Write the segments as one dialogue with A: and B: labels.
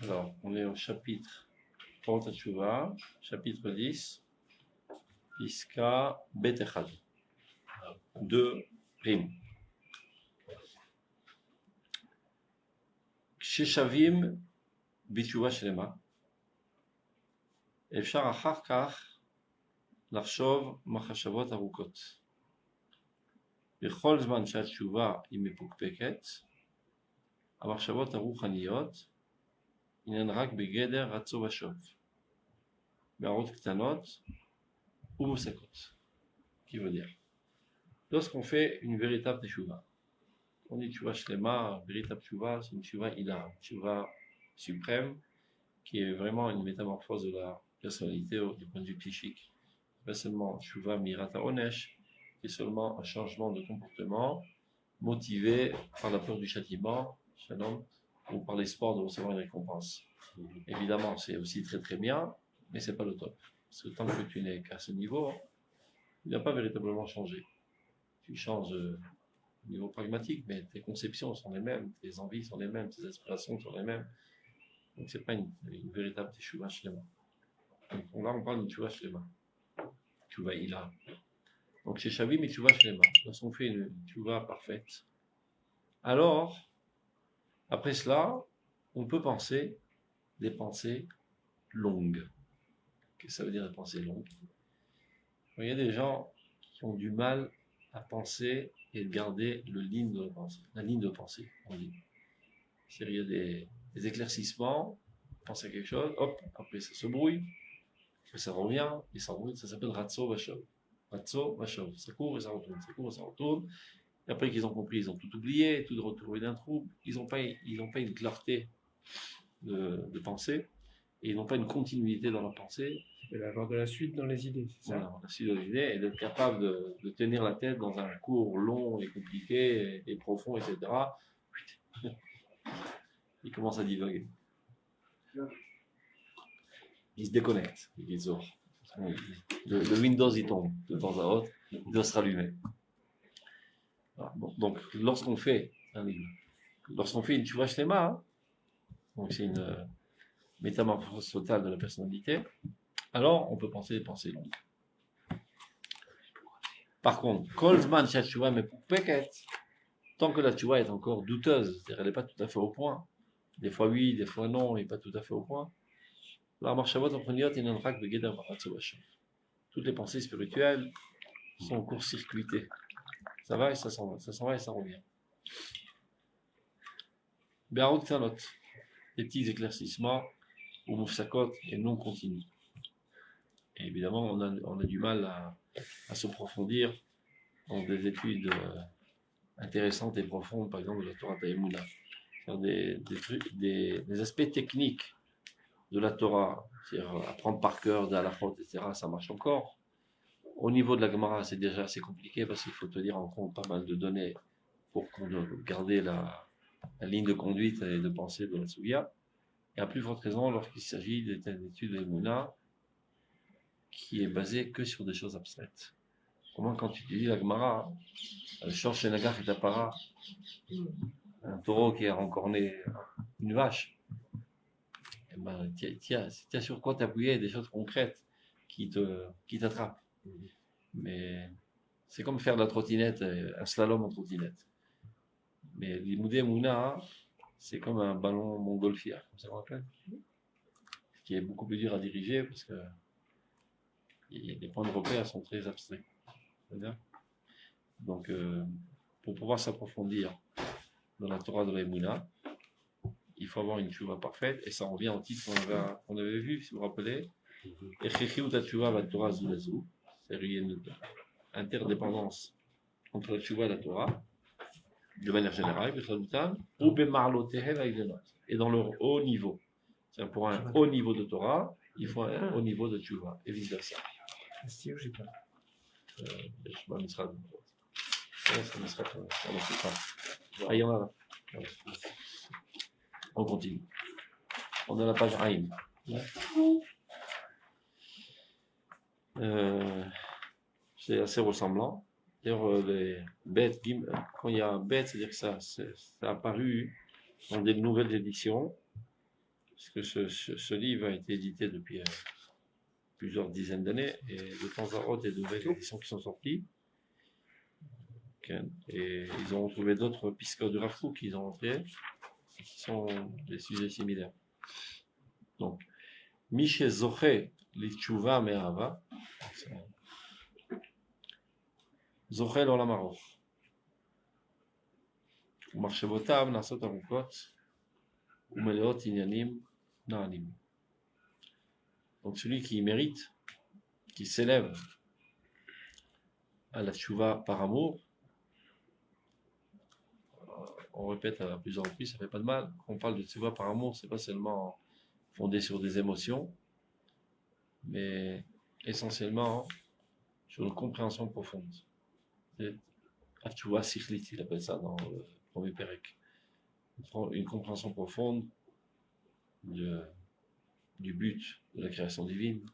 A: Alors, on est au chapitre Orot HaTshuva, chapitre 10, Piska Bet Echad. 2 rimes. כששבים בתשובה שלמה, אפשר אחר כך לחשוב מחשבות ארוכות. בכל זמן שהתשובה היא מפוקפקת, המחשבות הרוחניות הינן רק בגדר רצו ושוב, בהערות קטנות ומוסקות. Qui veut dire, lorsqu'on fait une véritable teshuva, on dit teshuva shlema, véritable teshuva, c'est une teshuva ila, une teshuva suprême, qui est vraiment une métamorphose de la personnalité du point de vue psychique. Pas seulement teshuva mirata onesh, qui est seulement un changement de comportement motivé par la peur du châtiment, shalom, ou par l'espoir de recevoir une récompense. Évidemment, c'est aussi très très bien, mais c'est pas le top. Parce que tant que tu n'es qu'à ce niveau, il n'a pas véritablement changé. Tu changes au niveau pragmatique, mais tes conceptions sont les mêmes, tes envies sont les mêmes, tes aspirations sont les mêmes. Donc c'est pas une véritable teshuva shlema. Donc là, on parle d'une teshuva shlema. Teshuva ila. Donc chez Shavim et teshuva shlema, lorsqu'on fait une teshuva parfaite, alors, après cela, on peut penser des pensées longues. Qu'est-ce que ça veut dire des pensées longues? Il y a des gens qui ont du mal à penser et garder la ligne de pensée, on dit. C'est-à-dire, il y a des éclaircissements, on pense à quelque chose, hop, après ça se brouille, après ça revient, et ça revient, ça s'appelle Ratso Vashov. Ratso Vashov, ça court et ça retourne, ça court et ça retourne. Et après qu'ils ont compris, ils ont tout oublié, tout retrouvé d'un trouble, ils n'ont pas une clarté de pensée, et ils n'ont pas une continuité dans leur pensée.
B: Il faut avoir de la suite dans les idées, c'est ça?
A: Voilà, la suite des idées, et d'être capable de tenir la tête dans un cours long et compliqué et profond, etc. Il commence à divaguer. Il se déconnecte, le Windows il tombe de temps à autre, il doit se rallumer. Voilà, donc lorsqu'on fait une teshuva shlema, donc c'est une métamorphose totale de la personnalité, alors on peut penser des pensées longues. Par contre, kol zman she'ateshuva mepukpeket, tant que la teshuva est encore douteuse, c'est-à-dire elle n'est pas tout à fait au point, des fois oui, des fois non, et pas tout à fait au point, la marchavot apreniyot inan rak begeder varatzo vashov. Toutes les pensées spirituelles sont court-circuitées. Ça va et ça s'en va et ça revient. Be'arot ktanot, des petits éclaircissements, ou mufsakot et non continus. Et évidemment, on a du mal à s'approfondir dans des études intéressantes et profondes, par exemple de la Torah Taïmouna. Des aspects techniques de la Torah, c'est-à-dire apprendre par cœur, des halachot, etc., ça marche encore. Au niveau de la Gemara, c'est déjà assez compliqué parce qu'il faut tenir en compte pas mal de données pour garder la ligne de conduite et de pensée de la Sugya. Et à plus forte raison lorsqu'il s'agit d'études de l'Emouna qui est basée que sur des choses abstraites. Comment quand tu dis la Gemara, Shor Shenagar et Tapara, un taureau qui a encorné une vache, eh ben, tiens, sur quoi t'appuyer, des choses concrètes qui t'attrapent. Mais c'est comme faire de la trottinette, un slalom en trottinette. Mais l'Imoudé Mouna, c'est comme un ballon montgolfière, comme ça on appelle, qui est beaucoup plus dur à diriger parce que les points de repère sont très abstraits. Donc, pour pouvoir s'approfondir dans la Torah de l'Emouna, il faut avoir une teshuva parfaite, et ça revient au titre qu'on avait vu, si vous vous rappelez. C'est-à-dire une interdépendance entre la teshuva et la Torah, de manière générale, et dans leur haut niveau. C'est-à-dire pour un haut niveau de Torah, il faut un haut niveau de teshuva, et vice versa.
B: Si ou j'ai pas.
A: On continue. On est à la page Aïn. C'est assez ressemblant. D'ailleurs, les bêtes, quand il y a un bête, c'est-à-dire que ça a apparu dans des nouvelles éditions. Parce que ce livre a été édité depuis plusieurs dizaines d'années, et de temps à autre, il y a de nouvelles éditions qui sont sorties. Et ils ont trouvé d'autres piscots de Rav Kook qu'ils ont entrés, qui sont des sujets similaires. Donc, Miche Zoché Litchouva Me'ava, Zoché l'Olam Aroch, Marchevotav Nasot Arukot, Umeleot Inyanim Na'anim. Donc, celui qui mérite, qui s'élève à la tchouva par amour, on répète à plusieurs reprises, ça fait pas de mal. Quand on parle de tchouva par amour, c'est pas seulement fondé sur des émotions, mais essentiellement sur une compréhension profonde. Tchouva sikhlit, il appelle ça dans le premier pérec. Une compréhension profonde du but de la création divine,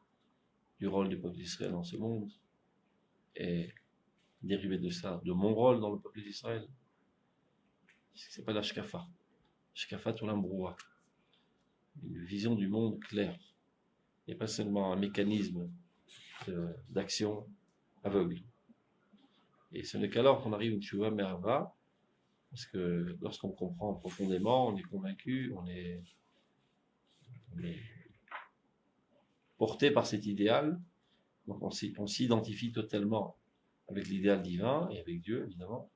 A: du rôle du peuple d'Israël dans ce monde, et dérivé de ça, de mon rôle dans le peuple d'Israël. C'est pas la shkafa. Shkafa Olam Broua. Une vision du monde claire. Et pas seulement un mécanisme d'action aveugle. Et ce n'est qu'alors qu'on arrive à une tchouva merava, parce que lorsqu'on comprend profondément, on est convaincu, on est porté par cet idéal, donc on s'identifie totalement avec l'idéal divin et avec Dieu, évidemment.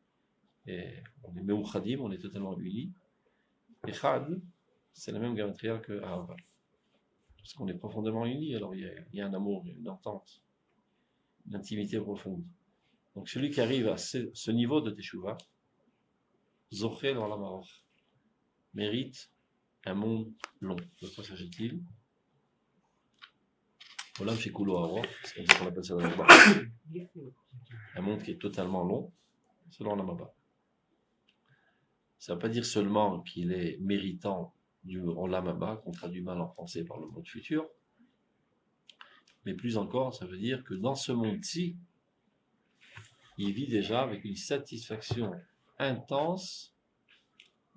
A: Et on est Meuchadim, on est totalement unis. Et Chad, c'est la même gamatria que Ahava. Parce qu'on est profondément unis, alors il y a un amour, une entente, une intimité profonde. Donc celui qui arrive à ce niveau de Teshuvah, Zoché l'Olam Aroch, mérite un monde long. De quoi s'agit-il? Olam Shekulo Aroch, c'est comme ça qu'on appelle ça dans le bas. Un monde qui est totalement long, selon Olam Haba. Ça ne veut pas dire seulement qu'il est méritant du Olam Haba, qu'on traduit mal en français par le monde futur, mais plus encore, ça veut dire que dans ce monde-ci, il vit déjà avec une satisfaction intense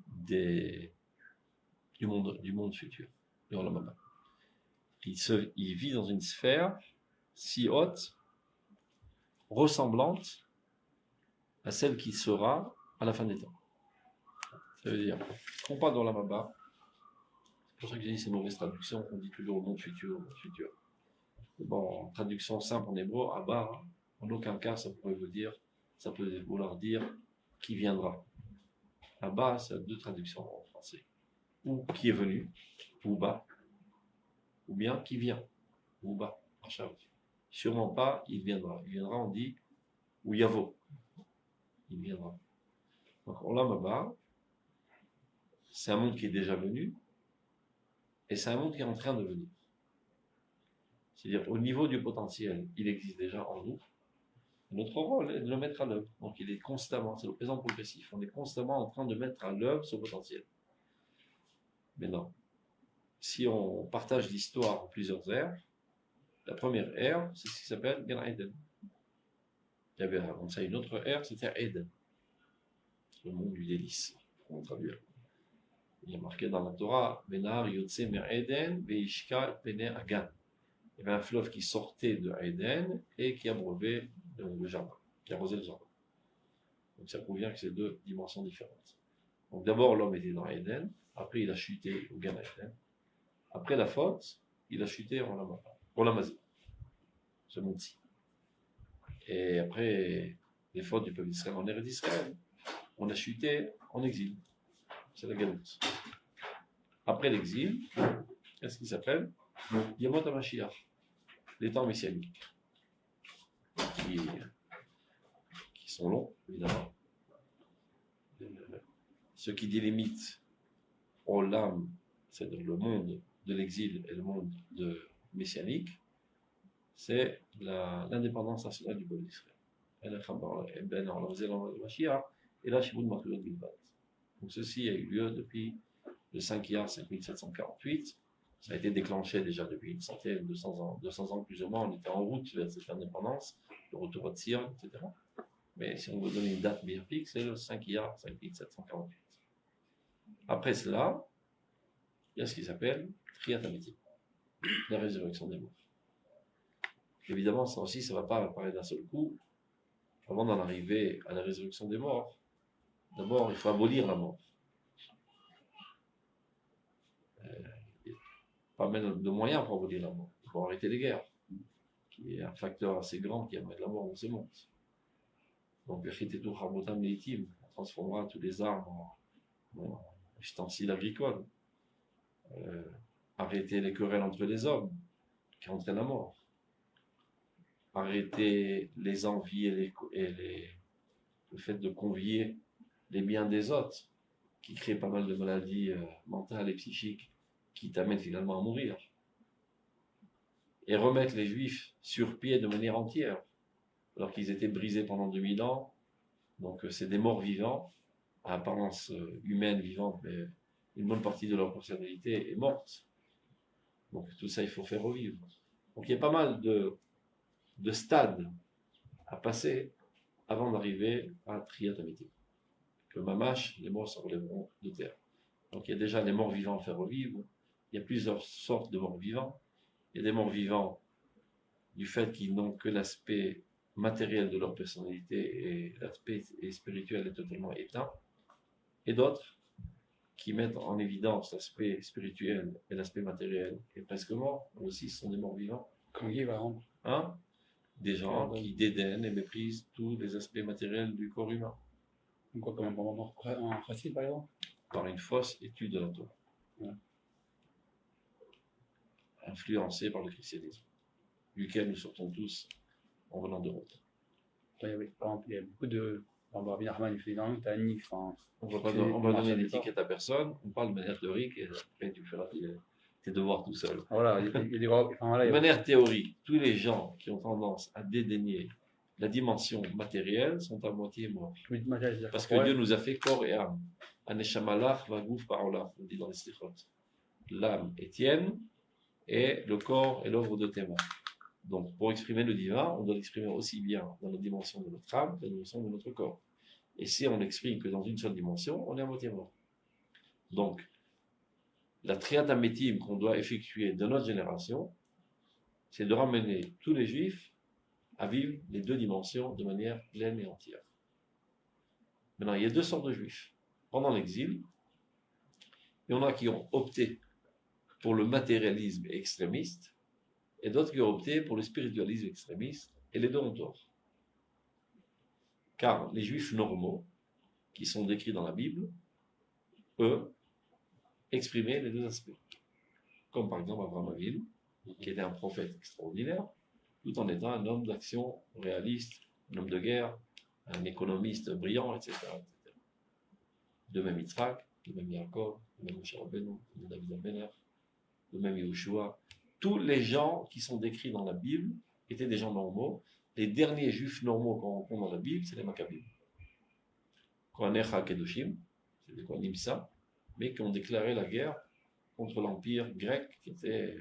A: du monde futur, du Olam Haba. Il vit dans une sphère si haute, ressemblante à celle qui sera à la fin des temps. Ça veut dire qu'on parle dans la Maba, c'est pour ça que j'ai dit ces mauvaises traductions, on dit toujours monde futur, monde futur. Bon, en traduction simple en hébreu, Abba, en aucun cas ça peut vouloir dire qui viendra. Abba, ça a deux traductions en français. Ou qui est venu, ou bas, ou bien qui vient, ou bas, sûrement pas, il viendra. Il viendra, on dit, ou yavo, il viendra. Donc, Olam Haba, c'est un monde qui est déjà venu, et c'est un monde qui est en train de venir. C'est-à-dire, au niveau du potentiel, il existe déjà en nous. Notre rôle est de le mettre à l'œuvre. Donc, il est constamment, c'est le présent progressif, on est constamment en train de mettre à l'œuvre ce potentiel. Mais non. Si on partage l'histoire en plusieurs ères, la première ère, c'est ce qui s'appelle Gan Eden. Il y avait avant ça une autre ère, c'était Eden. Le monde du délice, on va traduire. Il y a marqué dans la Torah, Benar Yotse Mer Eden, Veishka Pene Agan. Il y avait un fleuve qui sortait de Eden et qui abreuvait le jardin, qui arrosait le jardin. Donc ça prouve bien que c'est deux dimensions différentes. Donc d'abord l'homme était dans Eden, après il a chuté au Gan Eden. Après la faute, il a chuté en Lamazé, ce monde-ci. Et après les fautes du peuple d'Israël en Eretz d'Israël, on a chuté en exil. C'est la galoute. Après l'exil, qu'est-ce qu'il s'appelle? Yamot HaMashiach, les temps messianiques, qui sont longs, évidemment. Ce qui délimite Olam, c'est-à-dire le monde de l'exil et le monde messianique, c'est l'indépendance nationale du peuple d'Israël. Donc ceci a eu lieu depuis le 5 Iyar 5748. Ça a été déclenché déjà depuis une centaine, 200 ans plus ou moins. On était en route vers cette indépendance, le retour à Sion, etc. Mais si on veut donner une date bien fixe, c'est le 5 Iyar 5748. Après cela, il y a ce qui s'appelle Triat HaMetim, la résurrection des morts. Évidemment, ça aussi, ça ne va pas apparaître d'un seul coup. Avant d'en arriver à la résurrection des morts, d'abord, il faut abolir la mort. Il n'y a pas même de moyens pour abolir la mort. Il faut arrêter les guerres, qui est un facteur assez grand qui amène la mort dans ce monde. Donc, on transformera tous les arbres en ustensiles agricoles. Arrêter les querelles entre les hommes, qui entraînent la mort. Arrêter les envies le fait de convier les biens des autres, qui crée pas mal de maladies mentales et psychiques, qui t'amènent finalement à mourir. Et remettre les Juifs sur pied de manière entière, alors qu'ils étaient brisés pendant 2000 ans. Donc c'est des morts vivants, à apparence humaine, vivante, mais une bonne partie de leur personnalité est morte. Donc tout ça, il faut faire revivre. Donc il y a pas mal de stades à passer avant d'arriver à Triat HaMetim. Que Mamash, les morts se relèveront de terre. Donc il y a déjà les morts vivants à faire revivre. Il y a plusieurs sortes de morts vivants. Il y a des morts vivants du fait qu'ils n'ont que l'aspect matériel de leur personnalité et l'aspect spirituel est totalement éteint. Et d'autres qui mettent en évidence l'aspect spirituel et l'aspect matériel et presque mort, aussi ce sont des morts vivants.
C: Comme qui, par exemple?
A: Hein? Des gens qui dédaignent et méprisent tous les aspects matériels du corps humain.
C: Quoi, comme un chassid, par exemple?
A: Par une fausse étude de la Torah.
C: Ouais.
A: Influencé par le christianisme, duquel nous sortons tous en venant d'Europe.
C: Par exemple, il y a beaucoup de. Rabbi Nachman, il fait énormément de tanif.
A: On va donner l'étiquette à personne, on parle de manière théorique et après tu feras tes devoirs tout seul.
C: Voilà, il y a des
A: De manière théorique, tous les gens qui ont tendance à dédaigner la dimension matérielle sont à moitié morts. Parce que Dieu nous a fait corps et âme. Aneshamalach vagouf parola, on dit dans les slichot. L'âme est tienne et le corps est l'œuvre de tes mains. Donc, pour exprimer le divin, on doit l'exprimer aussi bien dans la dimension de notre âme que dans la dimension de notre corps. Et si on l'exprime que dans une seule dimension, on est à moitié mort. Donc, la Triat HaMetim qu'on doit effectuer de notre génération, c'est de ramener tous les Juifs à vivre les deux dimensions de manière pleine et entière. Maintenant, il y a deux sortes de Juifs. Pendant l'exil, il y en a qui ont opté pour le matérialisme extrémiste, et d'autres qui ont opté pour le spiritualisme extrémiste, et les deux ont tort. Car les Juifs normaux, qui sont décrits dans la Bible, eux, exprimaient les deux aspects. Comme par exemple Abraham Avinu, qui était un prophète extraordinaire, tout en étant un homme d'action réaliste, un homme de guerre, un économiste brillant, etc. De même Yitzhak, de même Yaakov, de même Moshe Rabbeinu, de même David Ameler, de même Yehoshua. Tous les gens qui sont décrits dans la Bible étaient des gens normaux. Les derniers juifs normaux qu'on rencontre dans la Bible, c'est les Maccabim. Kohanecha Kedoshim, c'est des Kohanim saints, mais qui ont déclaré la guerre contre l'empire grec, qui était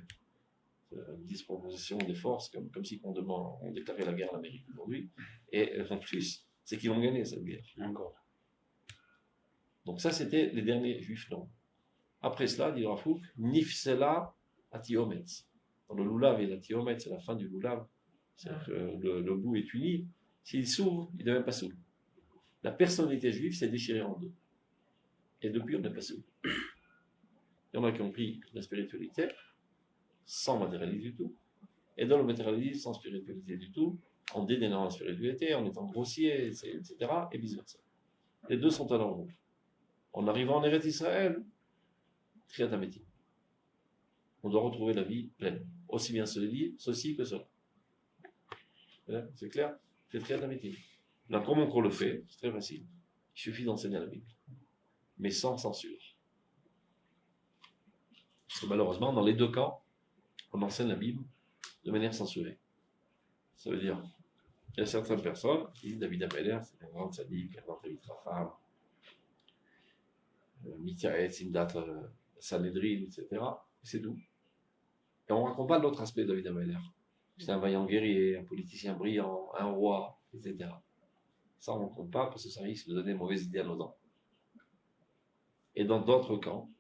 A: une disproportion des forces, comme si on déclarait la guerre à l'Amérique aujourd'hui. Et en plus, c'est qu'ils ont gagné cette guerre.
C: Encore.
A: Donc ça, c'était les derniers juifs normaux. Après cela, dit Rafouk, Nifsela Atiometz. Dans le Lulav et l'Atiometz, c'est la fin du Lulav. C'est-à-dire que le bout est uni. S'il s'ouvre, il ne devient pas souple. La personnalité juive s'est déchirée en deux. Et depuis, on n'est pas souple. Il y en a qui ont pris la spiritualité sans matérialisme du tout, et dans le matérialisme sans spiritualité du tout, en dédaignant la spiritualité, en étant grossier, etc., et vice-versa. Les deux sont à l'envers. En arrivant en Eretz Israël, Triat HaMetim. On doit retrouver la vie pleine. Aussi bien ceci que cela. C'est clair? C'est Triat HaMetim. Là, comment on le fait? C'est très facile. Il suffit d'enseigner la Bible. Mais sans censure. Parce que malheureusement, dans les deux camps, on enseigne la Bible de manière censurée. Ça veut dire, il y a certaines personnes qui disent David Ameler, c'est un grand sadique, un grand Rafam, Mityaet, Simdat, Sanhedrin, etc. Et c'est tout. Et on ne raconte pas l'autre aspect de David Ameler. C'est un vaillant guerrier, un politicien brillant, un roi, etc. Ça, on ne raconte pas parce que ça risque de donner une mauvaise idée à nos enfants. Et dans d'autres camps,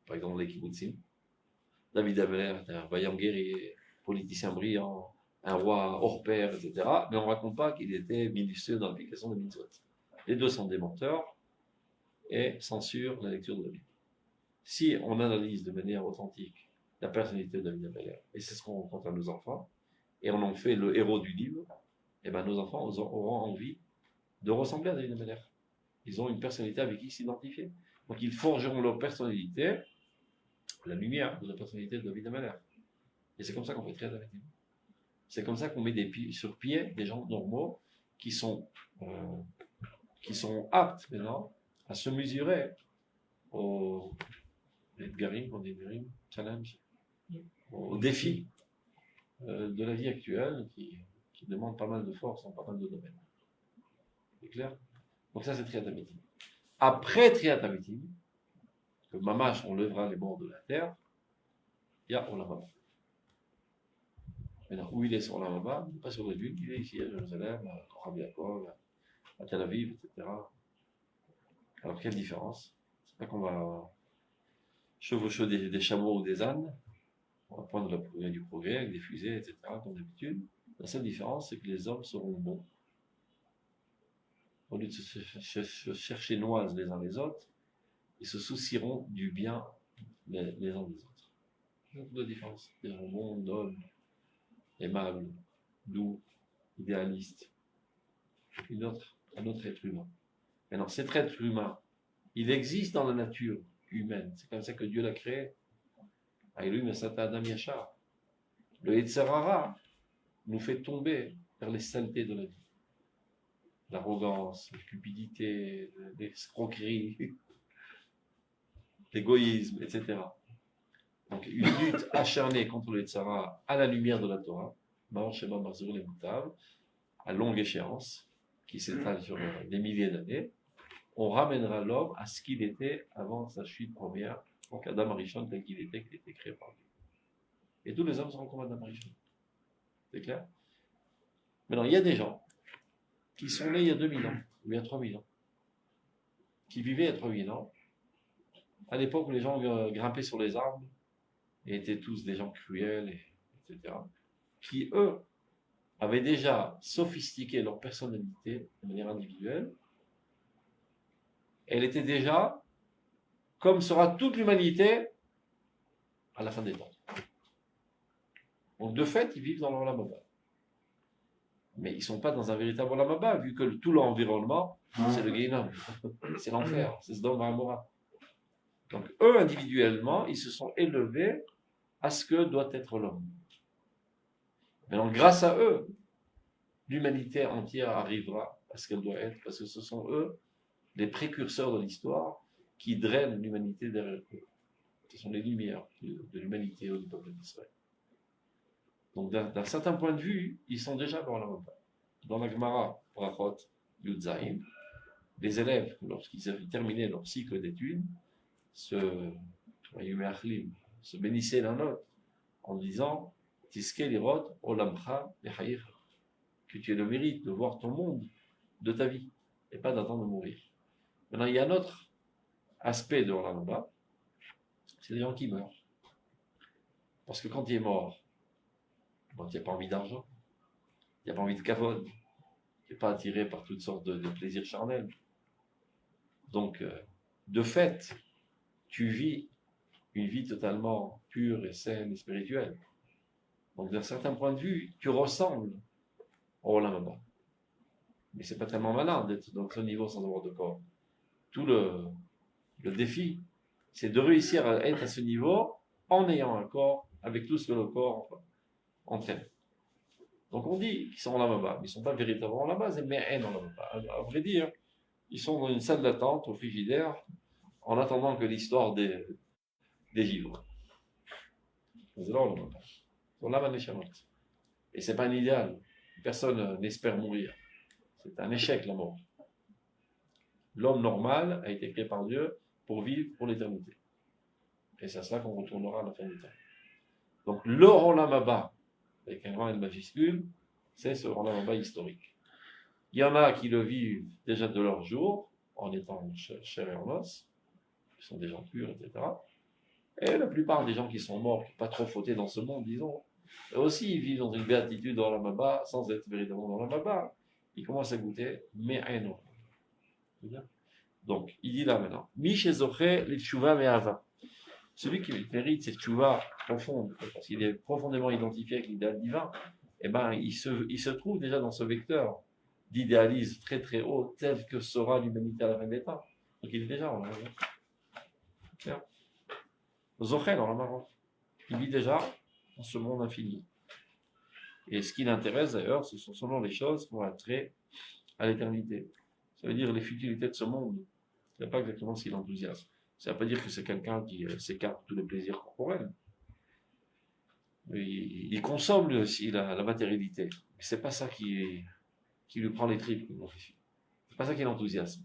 A: par exemple les kibbutzim. David Ameller était un vaillant guerrier, politicien brillant, un roi hors pair, etc. Mais on ne raconte pas qu'il était minutieux dans l'application des mitzvot. Les deux sont des menteurs et censurent la lecture de la Bible. Si on analyse de manière authentique la personnalité de David Ameller, et c'est ce qu'on rencontre à nos enfants, et on en fait le héros du livre, et ben nos enfants auront envie de ressembler à David Ameller. Ils ont une personnalité avec qui s'identifier. Donc ils forgeront leur personnalité, la lumière de la personnalité de David Ameller. Et c'est comme ça qu'on fait triat amétim. C'est comme ça qu'on met sur pied des gens normaux qui sont aptes maintenant à se mesurer aux challenge, aux défis de la vie actuelle qui demandent pas mal de force dans pas mal de domaines. C'est clair? Donc ça c'est triat amétim. Après triat amétim, que Mamash, on lèvera les bords de la terre, il y a Olam Haba. Maintenant, où il est sur Olam Haba, pas sur le dunes, il est ici à Jérusalem, à Rabbi Yaakov, à Tel Aviv, etc. Alors quelle différence? C'est pas qu'on va chevaucher des chameaux ou des ânes, on va prendre du progrès avec des fusées, etc. comme d'habitude. La seule différence, c'est que les hommes seront bons. Au lieu de se chercher noises les uns les autres, ils se soucieront du bien les uns des autres. C'est la différence. Des gens bons, nobles, aimables, doux, idéalistes. Un autre être humain. Maintenant, cet être humain, il existe dans la nature humaine. C'est comme ça que Dieu l'a créé. Le Yetzer Hara nous fait tomber vers les saletés de la vie. L'arrogance, la cupidité, l'escroquerie, l'égoïsme, etc. Donc une lutte acharnée contre le Yetzer Hara à la lumière de la Torah, à longue échéance, qui s'étale sur des milliers d'années, on ramènera l'homme à ce qu'il était avant sa chute première, donc Adam Arishon tel qu'il était créé par Dieu. Et tous les hommes seront comme Adam Arishon. C'est clair? Maintenant, il y a des gens qui sont nés il y a 2000 ans, ou il y a 3000 ans, qui vivaient il y a 3000 ans, à l'époque où les gens grimpaient sur les arbres, et étaient tous des gens cruels, etc., qui, eux, avaient déjà sophistiqué leur personnalité de manière individuelle. Elle était déjà, comme sera toute l'humanité, à la fin des temps. Donc, de fait, ils vivent dans leur Olam Haba. Mais ils ne sont pas dans un véritable Olam Haba, vu que tout l'environnement, c'est le Gehinnom, c'est l'enfer, c'est Sodome et Gomorrha. Donc, eux, individuellement, ils se sont élevés à ce que doit être l'homme. Maintenant, grâce à eux, l'humanité entière arrivera à ce qu'elle doit être, parce que ce sont eux les précurseurs de l'histoire qui drainent l'humanité derrière eux. Ce sont les lumières de l'humanité au peuple d'Israël. Donc, d'un certain point de vue, ils sont déjà dans la Haba. Dans la Gemara, Brachot, Yud Zayin, les élèves, lorsqu'ils avaient terminé leur cycle d'études, se bénissaient l'un l'autre en disant Tiske lirot olamcha lechayecha, que tu aies le mérite de voir ton monde de ta vie et pas d'attendre de mourir. Maintenant, il y a un autre aspect de Olam Haba, c'est les gens qui meurent. Parce que quand il est mort, bon, tu n'as pas envie d'argent, tu n'as pas envie de kavod, tu n'es pas attiré par toutes sortes de plaisirs charnels. Donc, de fait, tu vis une vie totalement pure et saine et spirituelle. Donc, d'un certain point de vue, tu ressembles au Olam Haba. Mais c'est pas tellement malin d'être dans ce niveau sans avoir de corps. Tout le défi, c'est de réussir à être à ce niveau en ayant un corps, avec tout ce que le corps entraîne. Donc on dit qu'ils sont en Olam Haba, mais ils ne sont pas véritablement là-bas, mais en Olam Haba. À vrai dire, ils sont dans une salle d'attente au frigidaire en attendant que l'histoire dégivre. C'est là Olam Haba. C'est là Neshamot. Et c'est pas un idéal. Personne n'espère mourir. C'est un échec, la mort. L'homme normal a été créé par Dieu pour vivre pour l'éternité. Et c'est à ça qu'on retournera à la fin des temps. Donc, le Olam Haba, avec un grand L majuscule, c'est ce Olam Haba historique. Il y en a qui le vivent déjà de leur jour, en étant chair et en os, qui sont des gens purs, etc. Et la plupart des gens qui sont morts, qui n'ont pas trop fauté dans ce monde, disons, eux aussi, ils vivent dans une béatitude dans la Maba, sans être véritablement dans la Maba. Ils commencent à goûter, mais un autre. Donc, il dit là maintenant, Mishezoché les tchouva me'ava. Celui qui mérite cette tchouva profonde, parce qu'il est profondément identifié avec l'idéal divin, eh ben, il se trouve déjà dans ce vecteur d'idéalisme très très haut, tel que sera l'humanité à la fin des temps. Donc, il est déjà en la Zoché dans la marron. Il vit déjà dans ce monde infini. Et ce qui l'intéresse d'ailleurs, ce sont seulement les choses qui vont attrait à l'éternité. Ça veut dire les futilités de ce monde. Ce n'est pas exactement ce qui l'enthousiasme. Ça ne veut pas dire que c'est quelqu'un qui s'écarte de tous les plaisirs corporels. Il consomme lui aussi la matérialité. Mais c'est pas ça qui lui prend les tripes. C'est pas ça qui l'enthousiasme.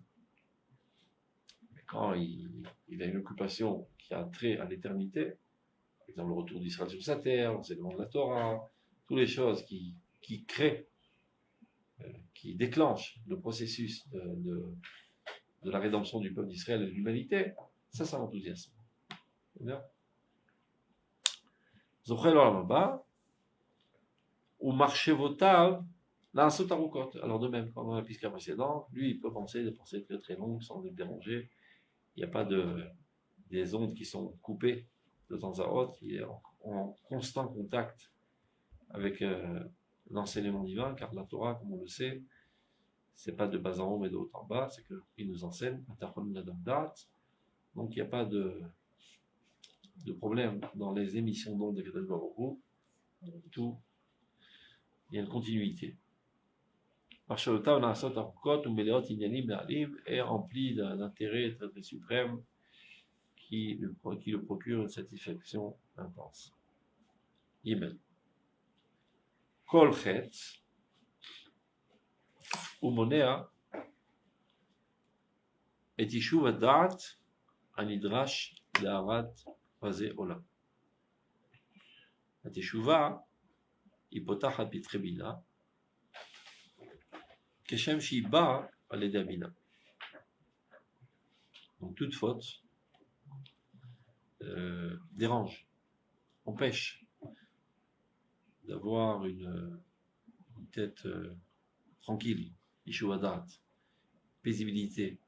A: Mais quand il a une occupation qui a trait à l'éternité, par exemple le retour d'Israël sur sa terre, l'enseignement de la Torah, toutes les choses qui créent, qui déclenchent le processus de la rédemption du peuple d'Israël et de l'humanité, ça l'enthousiasme. Zochel olam haba, ou marchevotav, la'asot arukot. Alors de même, comme dans la pisca précédente, lui, il peut penser des pensées très très longues sans être dérangé. Il n'y a pas des ondes qui sont coupées de temps à autre. Il est en constant contact avec l'enseignement divin, car la Torah, comme on le sait, c'est pas de bas en haut mais de haut en bas, c'est qu'il nous enseigne, donc il n'y a pas de problème dans les émissions d'ondes de Kadosh Baruch Hu, tout, il y a une continuité. Est rempli d'un intérêt très, très suprême qui le procure une satisfaction intense. Amen. Kol chet ומונע את יישוב הדעת הנדרש להארת פרזי עולם. התשובה היא פותחת פתחי בינה, כשם שהיא באה על ידי הבינה. Donc toute faute dérange, empêche d'avoir une tête tranquille, Ishuadat, paisibilité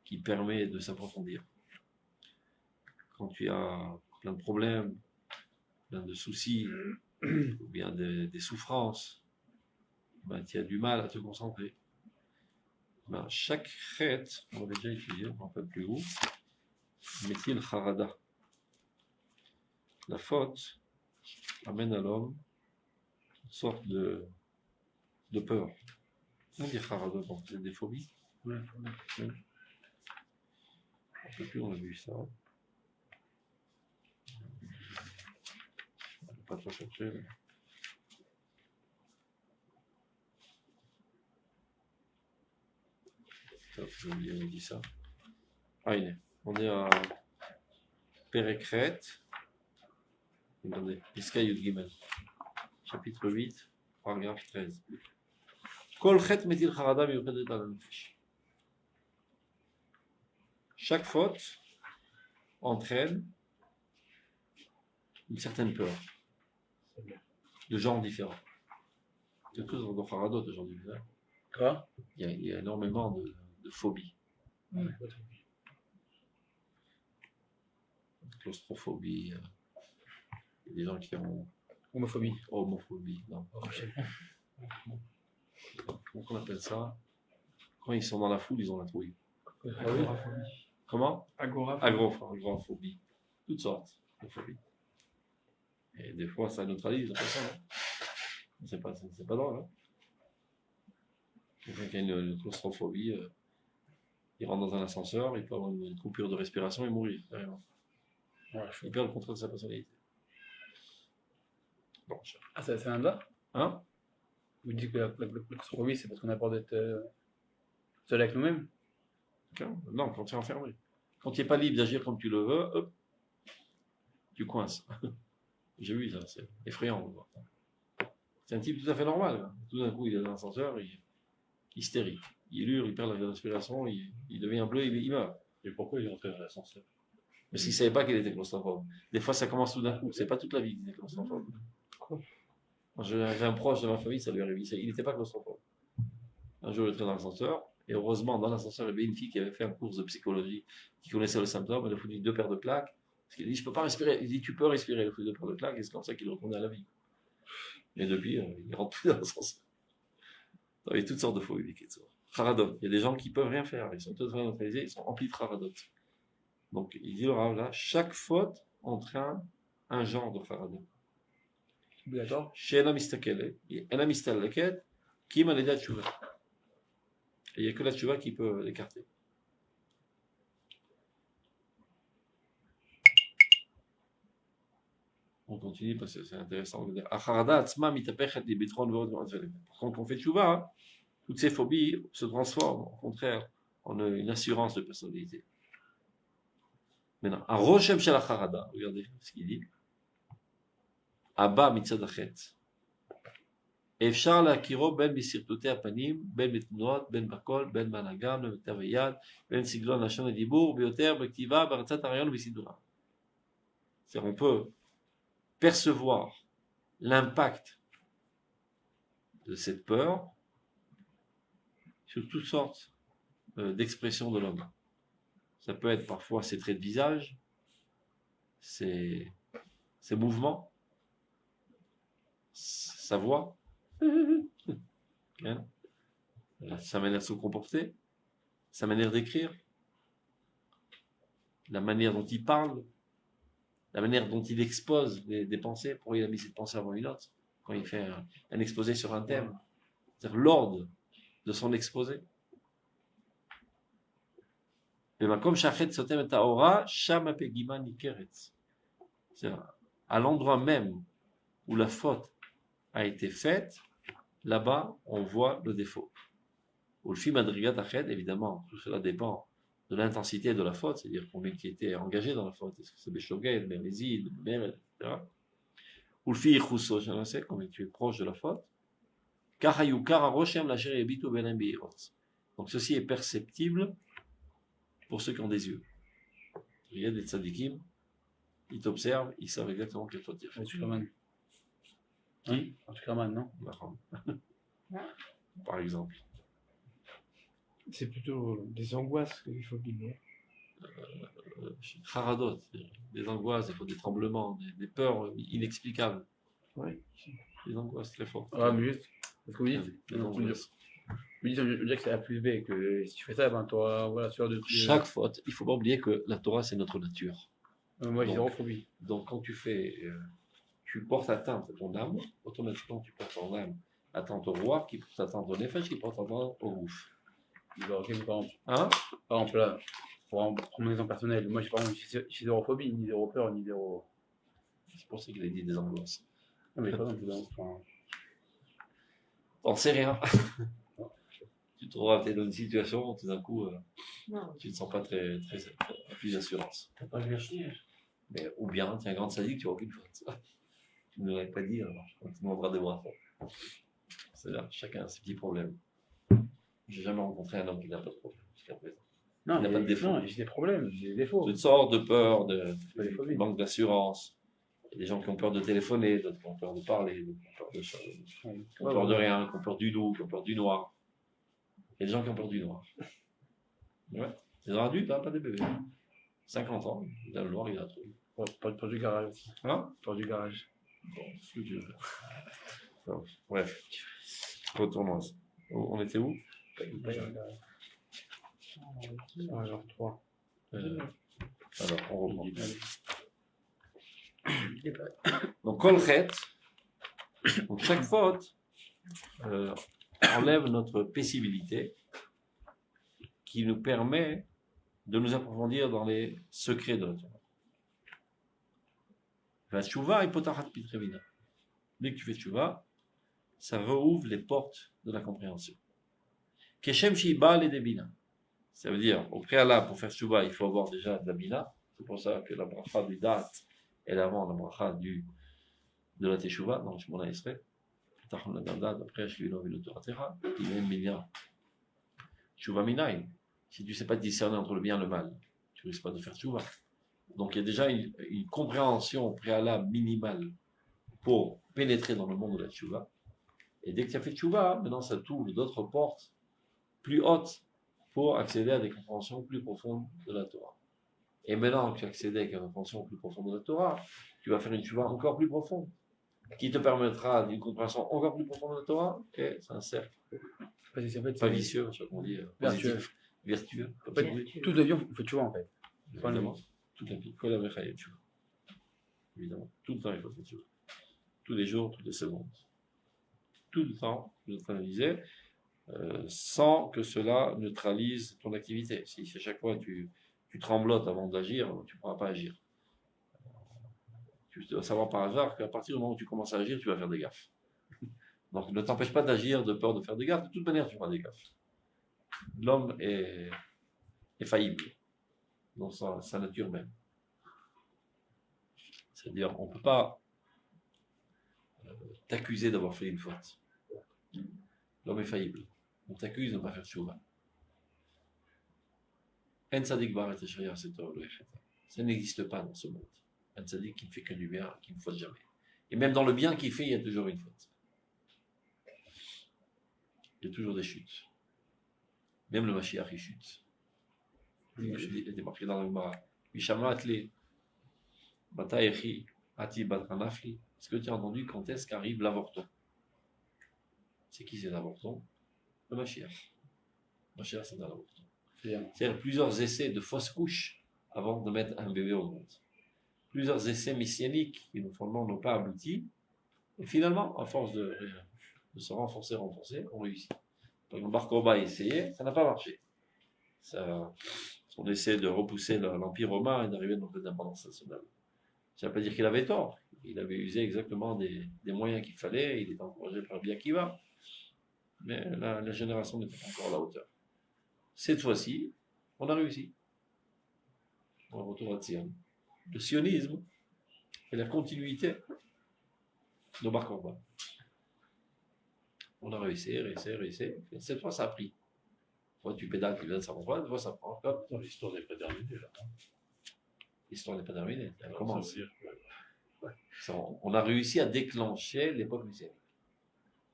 A: qui permet de s'approfondir. Quand tu as plein de problèmes, plein de soucis, ou bien des souffrances, ben, tu as du mal à te concentrer. Ben, chaque chet, on l'a déjà étudié, on ne peut plus où, Metil Harada. La faute amène à l'homme une sorte de peur. On dit Harada, donc c'est des phobies. Oui. On ne peut plus, on a vu ça. On ne peut pas trop chercher. Mais... j'ai oublié, on dit ça. Ah, on est à Pérécret. Regardez, Piska Yud Gimel. Chapitre 8, paragraphe 13. Kol chet metil charada miyuchedet al nefesh. Chaque faute entraîne une certaine peur de genres différents. Il y a tous dans Haradot de genres différents.
C: Quoi?
A: Il y a énormément de phobies. Claustrophobie, il y a des gens qui ont homophobie, non. Comment on appelle ça? Quand ils sont dans la foule, ils ont la trouille.
B: Agoraphobie.
A: Comment?
B: Agoraphobie.
A: Toutes sortes de phobies. Et des fois, ça neutralise la personne. C'est pas drôle. Hein? Quelqu'un qui a une claustrophobie, il rentre dans un ascenseur, il peut avoir une coupure de respiration et mourir. Carrément. Il perd le contrôle de sa personnalité. Bon,
C: ah, c'est un là?
A: Hein?
C: Vous dites que la claustrophobie, c'est parce qu'on a peur d'être seul avec nous-mêmes?
A: Non, quand tu es enfermé. Quand tu n'es pas libre d'agir comme tu le veux, hop, tu coinces. J'ai vu ça, c'est effrayant. C'est un type tout à fait normal. Tout d'un coup, il est dans l'ascenseur, il hystérie. Il hurle, il perd la respiration, il devient bleu, il meurt.
D: Et pourquoi il est entré dans l'ascenseur?
A: Parce qu'il ne savait pas qu'il était claustrophobe. Des fois, ça commence tout d'un coup. C'est pas toute la vie qu'il est claustrophobe. Moi, j'ai un proche de ma famille, ça lui est arrivé. Il n'était pas claustrophobe. Un jour, il était dans l'ascenseur. Et heureusement, dans l'ascenseur, il y avait une fille qui avait fait un cours de psychologie, qui connaissait le symptôme. Elle a foutu 2 paires de claques. Parce qu'il dit, je peux pas respirer. Il dit, tu peux respirer. Il a foutu 2 paires de claques. Et c'est comme ça qu'il est retourné à la vie. Et depuis, il rentre plus dans l'ascenseur. Il y a toutes sortes de phobies qui sont. Haradot. Il y a des gens qui peuvent rien faire. Ils sont totalement neutralisés. Ils sont remplis de haradot. Donc, il dit le Rav là, chaque faute entraîne un genre de haradot.
C: D'accord.
A: Chez un mistakele, un amistaleket, qui m'a l'aidé à tchouva. Et il n'y a que la tchouva qui peut l'écarter. On continue parce que c'est intéressant. Par contre, quand on fait tchouva, hein, toutes ces phobies se transforment, au contraire, en une assurance de personnalité. Maintenant, un roshem shel harada, regardez ce qu'il dit. Abba mitzad achet. אפשר להכירו בין בסרטוטי הפנים, בין בתנועות, בין בקול, בין בהנהגה, בין בכתב היד, בין סגנון לשון הדיבור, ביותר בכתיבה, בהרצת הרעיון ובסידורה. C'est-à-dire, on peut percevoir l'impact de cette peur sur toutes sortes d'expressions de l'homme. Ça peut être parfois ses traits de visage, ses mouvements, sa voix, sa manière de se comporter, sa manière d'écrire, la manière dont il parle, la manière dont il expose des pensées. Pourquoi il a mis cette pensée avant une autre quand il fait un exposé sur un thème, c'est-à-dire l'ordre de son exposé. C'est-à-dire, à l'endroit même où la faute a été faite, là-bas, on voit le défaut. Au film Madrigat Ached, évidemment, tout cela dépend de l'intensité de la faute, c'est-à-dire combien qui était engagé dans la faute. Est-ce que c'est Béchogel, Bémézid, Bémer, etc. Ou le film Ichousso, je ne sais combien tu es proche de la faute. Donc ceci est perceptible pour ceux qui ont des yeux. Il y a des tzadikim, ils t'observent, ils savent exactement quelle faute tu as fait. Qui?
C: Artukraman, non?
A: Par exemple.
B: C'est plutôt des angoisses qu'il faut guider.
A: Haradot, des angoisses, des tremblements, des peurs inexplicables.
B: Oui.
A: Des angoisses très fortes.
C: Ah, mais juste, parce que vous dites,
A: Des angoisses.
C: je veux dire que c'est A plus B, que si tu fais ça, ben, tu auras, voilà, sur de
A: Chaque faute, il ne faut pas oublier que la Torah, c'est notre nature.
C: moi, j'ai
A: Donc,
C: zéro phobie.
A: Donc, quand tu fais, tu portes atteinte à ton âme, automatiquement, tu portes ton âme atteinte au roi, qui porte atteinte au nefesh, qui porte atteinte au ouf.
C: Genre, ok, par exemple,
A: Hein?
C: là, pour prendre mon exemple personnel, moi, j'ai zéro phobie, ni zéro peur, ni zéro.
A: C'est pour ça qu'il a dit des angoisses.
C: Non, mais pas non plus, enfin.
A: T'en sais rien. Tu te trouveras peut-être dans une situation où tout d'un coup, tu ne sens pas très plus d'assurance.
B: T'as pas vu la chier.
A: Mais, ou bien, tu es un grand sadique, tu n'as aucune faute. Tu ne l'aurais pas dit, alors tu demanderas des bras forts. C'est-à-dire, chacun a ses petits problèmes. J'ai jamais rencontré un homme qui n'a pas de problème jusqu'à présent.
C: Non,
A: Il n'a pas de défaut.
C: Non, j'ai des problèmes, j'ai des défauts.
A: Toutes sortes de peurs,
C: pas des phobies.
A: manque d'assurance. Il y a des gens qui ont peur de téléphoner, d'autres qui ont peur de parler, d'autres qui ont peur de choses, qui ont peur de rien, qui ont peur du loup, qui ont peur du noir. Il y a des gens qui ont peur du noir. Ouais. Des adultes, hein, pas des bébés. 50 ans, il a le noir, il a trop.
C: Peur du garage aussi.
A: Hein?
C: Peur du garage.
A: Bon, ce que tu veux. Bon, bref. Retournons. On était où?
C: Ah, genre 3.
A: Alors, on reprend.
C: Allez.
A: Donc, kolchet, donc chaque faute enlève notre paisibilité qui nous permet de nous approfondir dans les secrets de la Torah. La tchouva est potachat pitrevina. Dès que tu fais tchouva, ça rouvre les portes de la compréhension. Keshem shiba le devina. Ça veut dire, au préalable, pour faire tchouva, il faut avoir déjà de la bina. C'est pour ça que la bracha du date est avant la bracha de la teshuva, dans le Shemona Esrei. Après, je lui ai le Torah Terra, il est minya. Tchouva minaï. Si tu ne sais pas discerner entre le bien et le mal, tu ne risques pas de faire tchouva. Donc il y a déjà une compréhension préalable minimale pour pénétrer dans le monde de la tchouva. Et dès que tu as fait tchouva, maintenant ça t'ouvre d'autres portes plus hautes pour accéder à des compréhensions plus profondes de la Torah. Et maintenant que tu as accédé à une compréhension plus profonde de la Torah, tu vas faire une tchouva encore plus profonde, qui te permettra d'une compréhension encore plus profonde de la Torah, et c'est un cercle.
C: Parce que, en fait,
A: Pas vicieux, je sais pas comment dire.
C: Vertueux.
A: Positif. Vertueux.
C: En fait, toute la vie, on fait tu vois en fait.
A: Évidemment. Toute la vie. Kol ha-mechayev tchouva. Évidemment. Tout le temps, il faut faire tchouva. Tous les jours, toutes les secondes. Tout le temps, je dois t'analyser, sans que cela neutralise ton activité. Si à chaque fois tu tremblotes avant d'agir, tu ne pourras pas agir. Tu dois savoir par hasard qu'à partir du moment où tu commences à agir, tu vas faire des gaffes. Donc ne t'empêche pas d'agir de peur de faire des gaffes. De toute manière, tu feras des gaffes. L'homme est faillible dans sa nature même. C'est-à-dire, on ne peut pas t'accuser d'avoir fait une faute. L'homme est faillible. On t'accuse de ne pas faire tchouva. Un tzaddik barat hashriya, c'est toi, ça n'existe pas dans ce monde. Un tzaddik qui ne fait que du bien, qui ne faute jamais. Et même dans le bien qu'il fait, il y a toujours une faute. Il y a toujours des chutes. Même le Mashiach, il chute. Il était marqué dans la Gemara. Mishama atle, bata echi, ati batranafli. Est-ce que tu as entendu quand est-ce qu'arrive l'avorton? C'est qui c'est l'avorton? Le Mashiach. Le Mashiach, c'est un l'avorton. C'est-à-dire plusieurs essais de fausses couches avant de mettre un bébé au monde. Plusieurs essais messianiques qui, fondamentalement, n'ont pas abouti. Et finalement, à force de se renforcer, on réussit. Par exemple, Bar Kokhba a essayé, ça n'a pas marché. On essaie de repousser l'Empire romain et d'arriver dans l'indépendance nationale. Ça ne veut pas dire qu'il avait tort. Il avait usé exactement des moyens qu'il fallait. Il était encouragé par Rabbi Akiva. Mais la génération n'était pas encore à la hauteur. Cette fois-ci, on a réussi. On retourne à Tzion. Le sionisme est la continuité de Bar Kokhba. On a réussi. Et cette fois, ça a pris. Fois, tu pédales, tu viens, ça prend pas. Une fois, ça prend. Hop.
D: Non, l'histoire n'est pas terminée là.
A: L'histoire n'est pas terminée. Elle
D: Alors,
A: commence.
D: ça veut dire que-
A: On a réussi à déclencher l'époque messianique.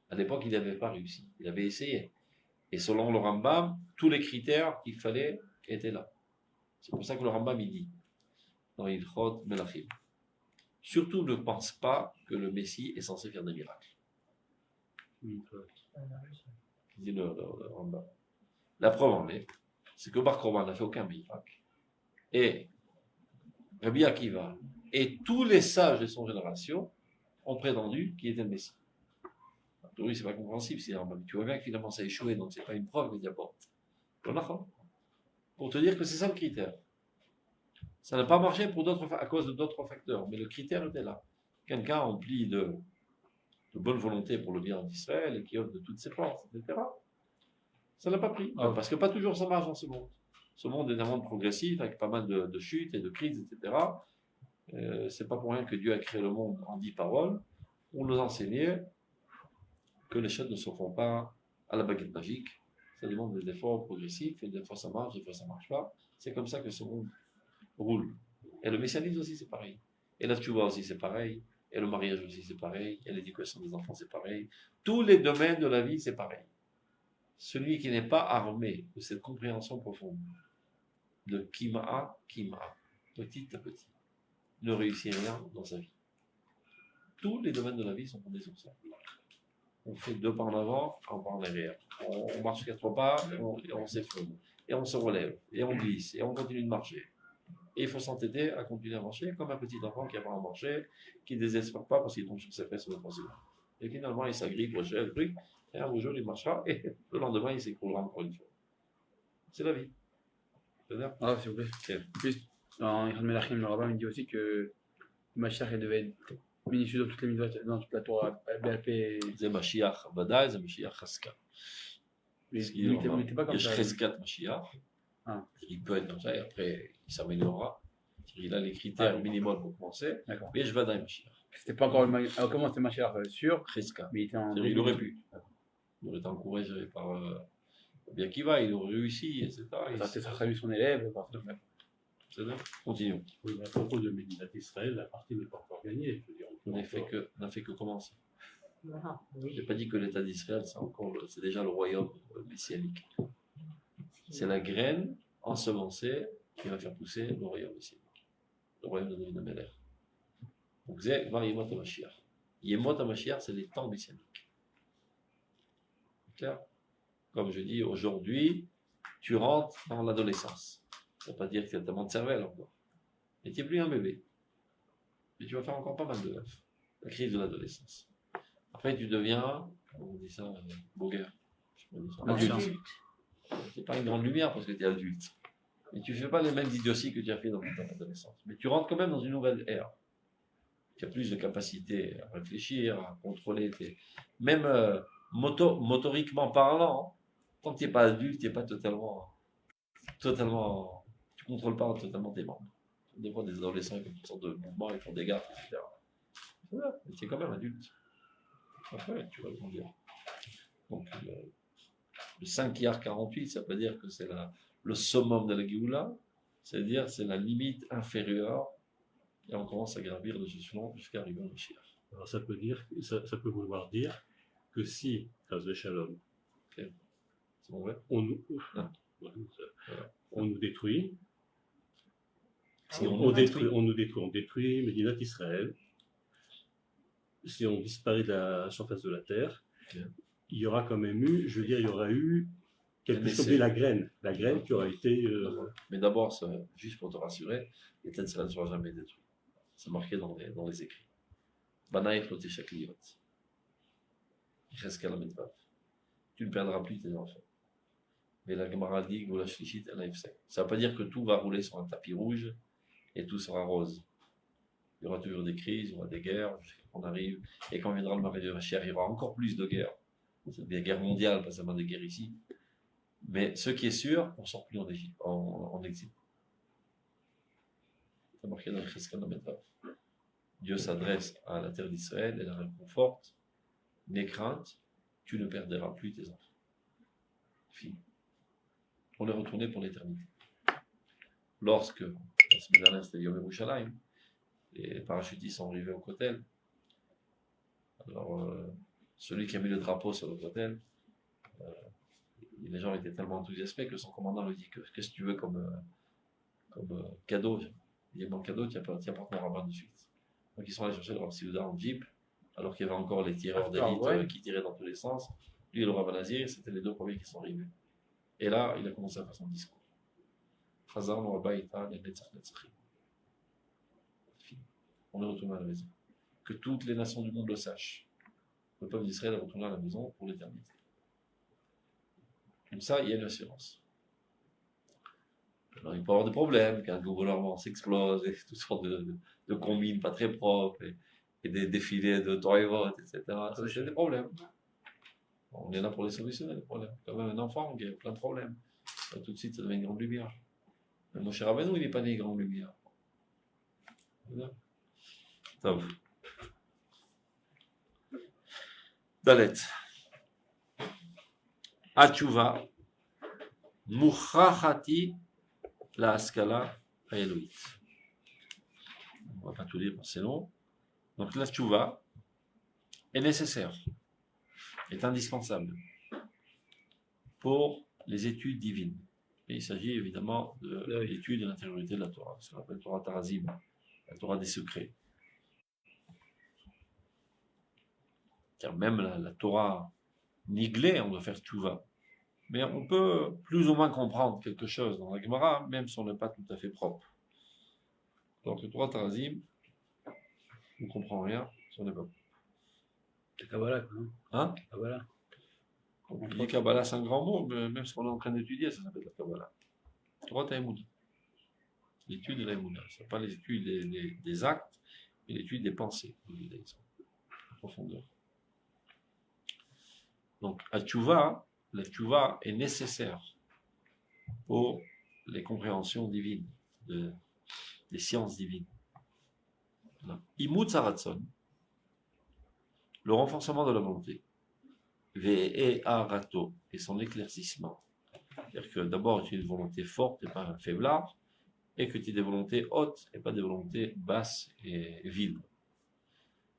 A: À l'époque, il n'avait pas réussi. Il avait essayé. Et selon le Rambam, tous les critères qu'il fallait étaient là. C'est pour ça que le Rambam, il dit, dans Ilchot Melachim, surtout ne pense pas que le Messie est censé faire des miracles. Dit le Rambam. La preuve en est, c'est que Bar Kokhba n'a fait aucun miracle. Et Rabbi Akiva et tous les sages de son génération ont prétendu qu'il était le Messie. Oui, c'est pas compréhensible, tu vois bien que finalement ça a échoué, donc c'est pas une preuve, mais d'abord. Pour te dire que c'est ça le critère. Ça n'a pas marché à cause de d'autres facteurs, mais le critère était là. Quelqu'un empli de bonne volonté pour le bien d'Israël et qui offre de toutes ses forces, etc. Ça n'a pas pris. Parce que pas toujours ça marche dans ce monde. Ce monde est un monde progressif avec pas mal de chutes et de crises, etc. C'est pas pour rien que Dieu a créé le monde en 10 paroles. On nous enseignait que les choses ne se font pas à la baguette magique. Ça demande des efforts progressifs, et des fois ça marche, des fois ça marche pas. C'est comme ça que ce monde roule. Et le messianisme aussi, c'est pareil. Et la tchouva aussi, c'est pareil. Et le mariage aussi, c'est pareil. Et l'éducation des enfants, c'est pareil. Tous les domaines de la vie, c'est pareil. Celui qui n'est pas armé de cette compréhension profonde de Kima'a, petit à petit, ne réussit rien dans sa vie. Tous les domaines de la vie sont fondés sur ça. On fait 2 pas en avant, 1 pas en arrière. On marche 4 pas, et on s'effondre. Et on se relève, et on glisse, et on continue de marcher. Et il faut s'entêter à continuer à marcher comme un petit enfant qui apprend à marcher, qui ne désespère pas parce qu'il tombe sur ses fesses sur le troisième. Et finalement, il s'agrippe au chef, et un beau jour, il marchera, et le lendemain, il s'écroulera encore une fois. C'est la vie. C'est-à-dire,
C: Ah, s'il vous plaît. En plus, dans Ilchot Melachim, le rabbin il dit aussi que Mashiach devait être minutieux dans toutes les mitzvot, dans toute la Torah, BAP.
A: c'est Mashiach Vadaï, c'est Mashiach Chaska.
C: Mais il n'était pas comme
A: Il y a
C: ça.
A: Cheskat Mashiach.
C: Ah.
A: Il peut être comme ça, et après, il s'améliorera. Il a les critères minimums pour commencer.
C: D'accord.
A: Mais je vais dans Mashiach.
C: C'était pas encore le alors, comment c'était Mashiach sûr,
A: Cheska.
C: mais il était en.
A: Il aurait pu. Il aurait été encouragé par bien qui va, il aurait réussi, etc.
C: Ça serait lui son élève.
A: Continuons.
D: Oui, mais à propos de Médinat Israël, la partie n'est pas encore gagnée. Je veux dire,
A: On n'a fait que commencer.
B: Ah,
A: Je
B: oui.
A: n'ai pas dit que l'État d'Israël, c'est déjà le royaume messianique. C'est la graine ensemencée qui va faire pousser le royaume messianique, le royaume de David Ameler. Donc, c'est Yemot HaMashiach. Yemot HaMashiach, c'est les temps messianiques. C'est clair? Comme je dis, aujourd'hui, tu rentres dans l'adolescence. Ça ne veut pas dire que tu as tellement de cervelle encore. Mais tu n'es plus un bébé. Mais tu vas faire encore pas mal de gaffe. La crise de l'adolescence. Après, tu deviens, on dit ça, bogueur. Adulte. C'est pas une grande lumière parce que tu es adulte. Mais tu ne fais pas les mêmes idioties que tu as fait dans ton adolescence. Mais tu rentres quand même dans une nouvelle ère. Tu as plus de capacité à réfléchir, à contrôler tes... Même motoriquement parlant, tant que tu n'es pas adulte, tu n'es pas totalement... Tu ne contrôles pas totalement tes membres. Des fois, des adolescents, ils font toutes sortes de mouvements, ils font des gaffes, etc. Voilà, mais tu es quand même adulte. Après, tu vas grandir. Donc, le 5 Iyar 48, ça veut dire que c'est le summum de la Géoula, c'est-à-dire c'est la limite inférieure, et on commence à gravir de ce échelon jusqu'à arriver au Mashiach.
D: Alors ça peut vouloir dire que si, Chas Shalom,
A: C'est bon, ouais.
D: on nous détruit,
A: Si
D: on détruit Médinat Israël, si on disparaît de la surface de la terre, il y aura quand même eu, je veux dire, il y aura eu quelque chose comme la graine qui aura été...
A: Mais d'abord, juste pour te rassurer, l'État d'Israël ne sera jamais détruit. C'est marqué dans les écrits. Banaïch loté shakliot. Il reste qu'à la medvav. Tu ne perdras plus tes enfants. Mais la Gemara dit que la shlichit, elle a ifsek. Ça ne veut pas dire que tout va rouler sur un tapis rouge et tout sera rose. Il y aura toujours des crises, il y aura des guerres, jusqu'à qu'on arrive. Et quand viendra le mari de Mashiach, il y aura encore plus de guerres. C'est des guerres mondiales, pas seulement des guerres ici. Mais ce qui est sûr, on ne sort plus en exil. C'est marqué dans le Cheskel Medvav. Dieu s'adresse à la terre d'Israël et la réconforte. N'aie crainte, tu ne perdras plus tes enfants. Fini. On est retourné pour l'éternité. Lorsque, la semaine dernière, c'était Yom Yerushalayim, les parachutistes sont arrivés au Kotel. Alors, celui qui a mis le drapeau sur le Kotel, les gens étaient tellement enthousiasmés que son commandant lui dit qu'est-ce que tu veux comme cadeau? Il dit mon cadeau, tu apportes mon rabbin de suite. Donc ils sont allés chercher le Rav Siouda en jeep, alors qu'il y avait encore les tireurs d'élite qui tiraient dans tous les sens. Lui et le Rav Nazir, c'était les deux premiers qui sont arrivés. Et là, il a commencé à faire son discours. Chazar no Abayita Netzach Netzachim. On est retourné à la maison. Que toutes les nations du monde le sachent. Le peuple d'Israël est retourné à la maison pour l'éternité. Comme ça, il y a une assurance. Alors, il peut y avoir des problèmes, qu'un gouvernement s'explose, et toutes sortes de combines pas très propres, et des défilés de toivot, etc. Ça, c'est des problèmes. On est là pour les solutionner, les problèmes. Comme un enfant qui a plein de problèmes. Là, tout de suite, ça devient une grande lumière. Mais mon cher Rabbeinu, il n'est pas né grande lumière. Top. Dalet. Atchouva. Mouchachati. La Haskala Elohit. On ne va pas tout dire, c'est long. Donc la tchouva est nécessaire, est indispensable pour les études divines. Et il s'agit évidemment de l'étude de l'intériorité de la Torah, ce qu'on appelle Torah Tarazim, la Torah des secrets. Car même la Torah niglée, on doit faire tchouva. Mais on peut plus ou moins comprendre quelque chose dans la Gemara, même si on n'est pas tout à fait propre. Donc le Torah Tarazim, on ne comprend rien si on n'est pas propre.
C: C'est Kabbalah, quoi.
A: Hein?
C: Kabbalah.
A: On dit Kabbalah, c'est un grand mot, mais même ce qu'on est en train d'étudier, ça s'appelle la Kabbalah. Torah Taïmoud. L'étude de l'Aïmouna. Ce n'est pas l'étude des actes, mais l'étude des pensées, en profondeur. Donc, la tchouva est nécessaire pour les compréhensions divines, des sciences divines. Imut Saratson, le renforcement de la volonté, Ve'e-arato, et son éclaircissement. C'est-à-dire que d'abord, tu as une volonté forte et pas un faiblard, et que tu aies des volontés hautes et pas des volontés basses et viles.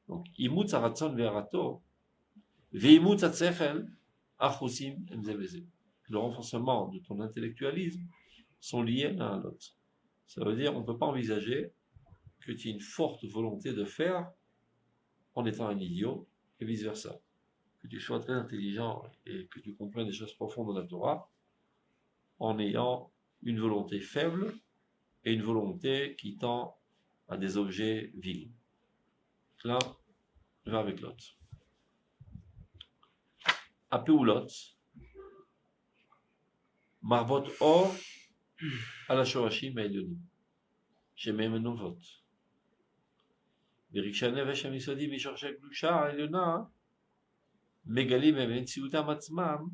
A: Donc, imut haratzon ve'harato, ve'imut hatzechel, achusim em ze veze. Le renforcement de ton intellectualisme sont liés l'un à l'autre. Ça veut dire, on ne peut pas envisager que tu aies une forte volonté de faire en étant un idiot, et vice-versa. Que tu sois très intelligent et que tu comprennes des choses profondes de la Torah, en ayant une volonté faible et une volonté qui tend à des objets vils. L'un va avec l'autre. Apéoulot, marbot or, à la shorashim ha'elyonim, שמהם הנובעות. ורגשי הנפש המסודי משורשי הקדושה העליונה מגלים במציאותם עצמם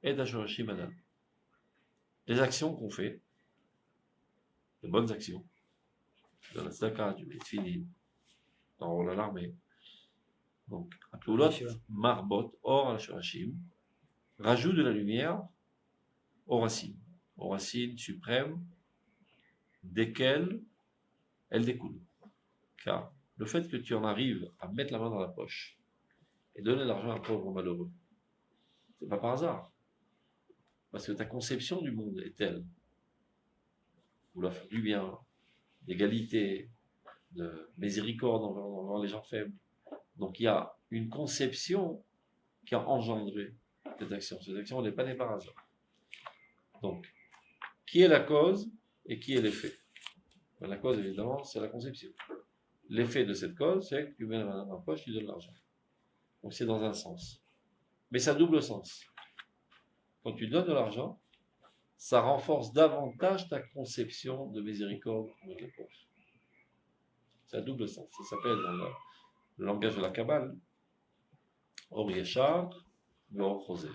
A: את השורשים הללו. Les actions qu'on fait, les bonnes actions, dans la tzedaka, du Betfilin, dans le rôle à l'armée, donc, Apéoulot, marbot or à la shorashim, rajoute de la lumière aux racines suprêmes, desquelles elles découlent. Car le fait que tu en arrives à mettre la main dans la poche et donner de l'argent à un pauvre malheureux, c'est pas par hasard. Parce que ta conception du monde est telle, vouloir faire du bien, d'égalité, de miséricorde envers les gens faibles. Donc il y a une conception qui a engendré cette action. Cette action n'est pas née par hasard. Donc, qui est la cause et qui est l'effet? La cause, évidemment, c'est la conception. L'effet de cette cause, c'est que tu mets la main dans la poche, tu donnes l'argent. Donc c'est dans un sens. Mais ça double sens. Quand tu donnes de l'argent, ça renforce davantage ta conception de miséricorde avec les pauvres. C'est un double sens. Ça s'appelle dans le langage de la Kabbale, Or Yeshar, Or Chosé.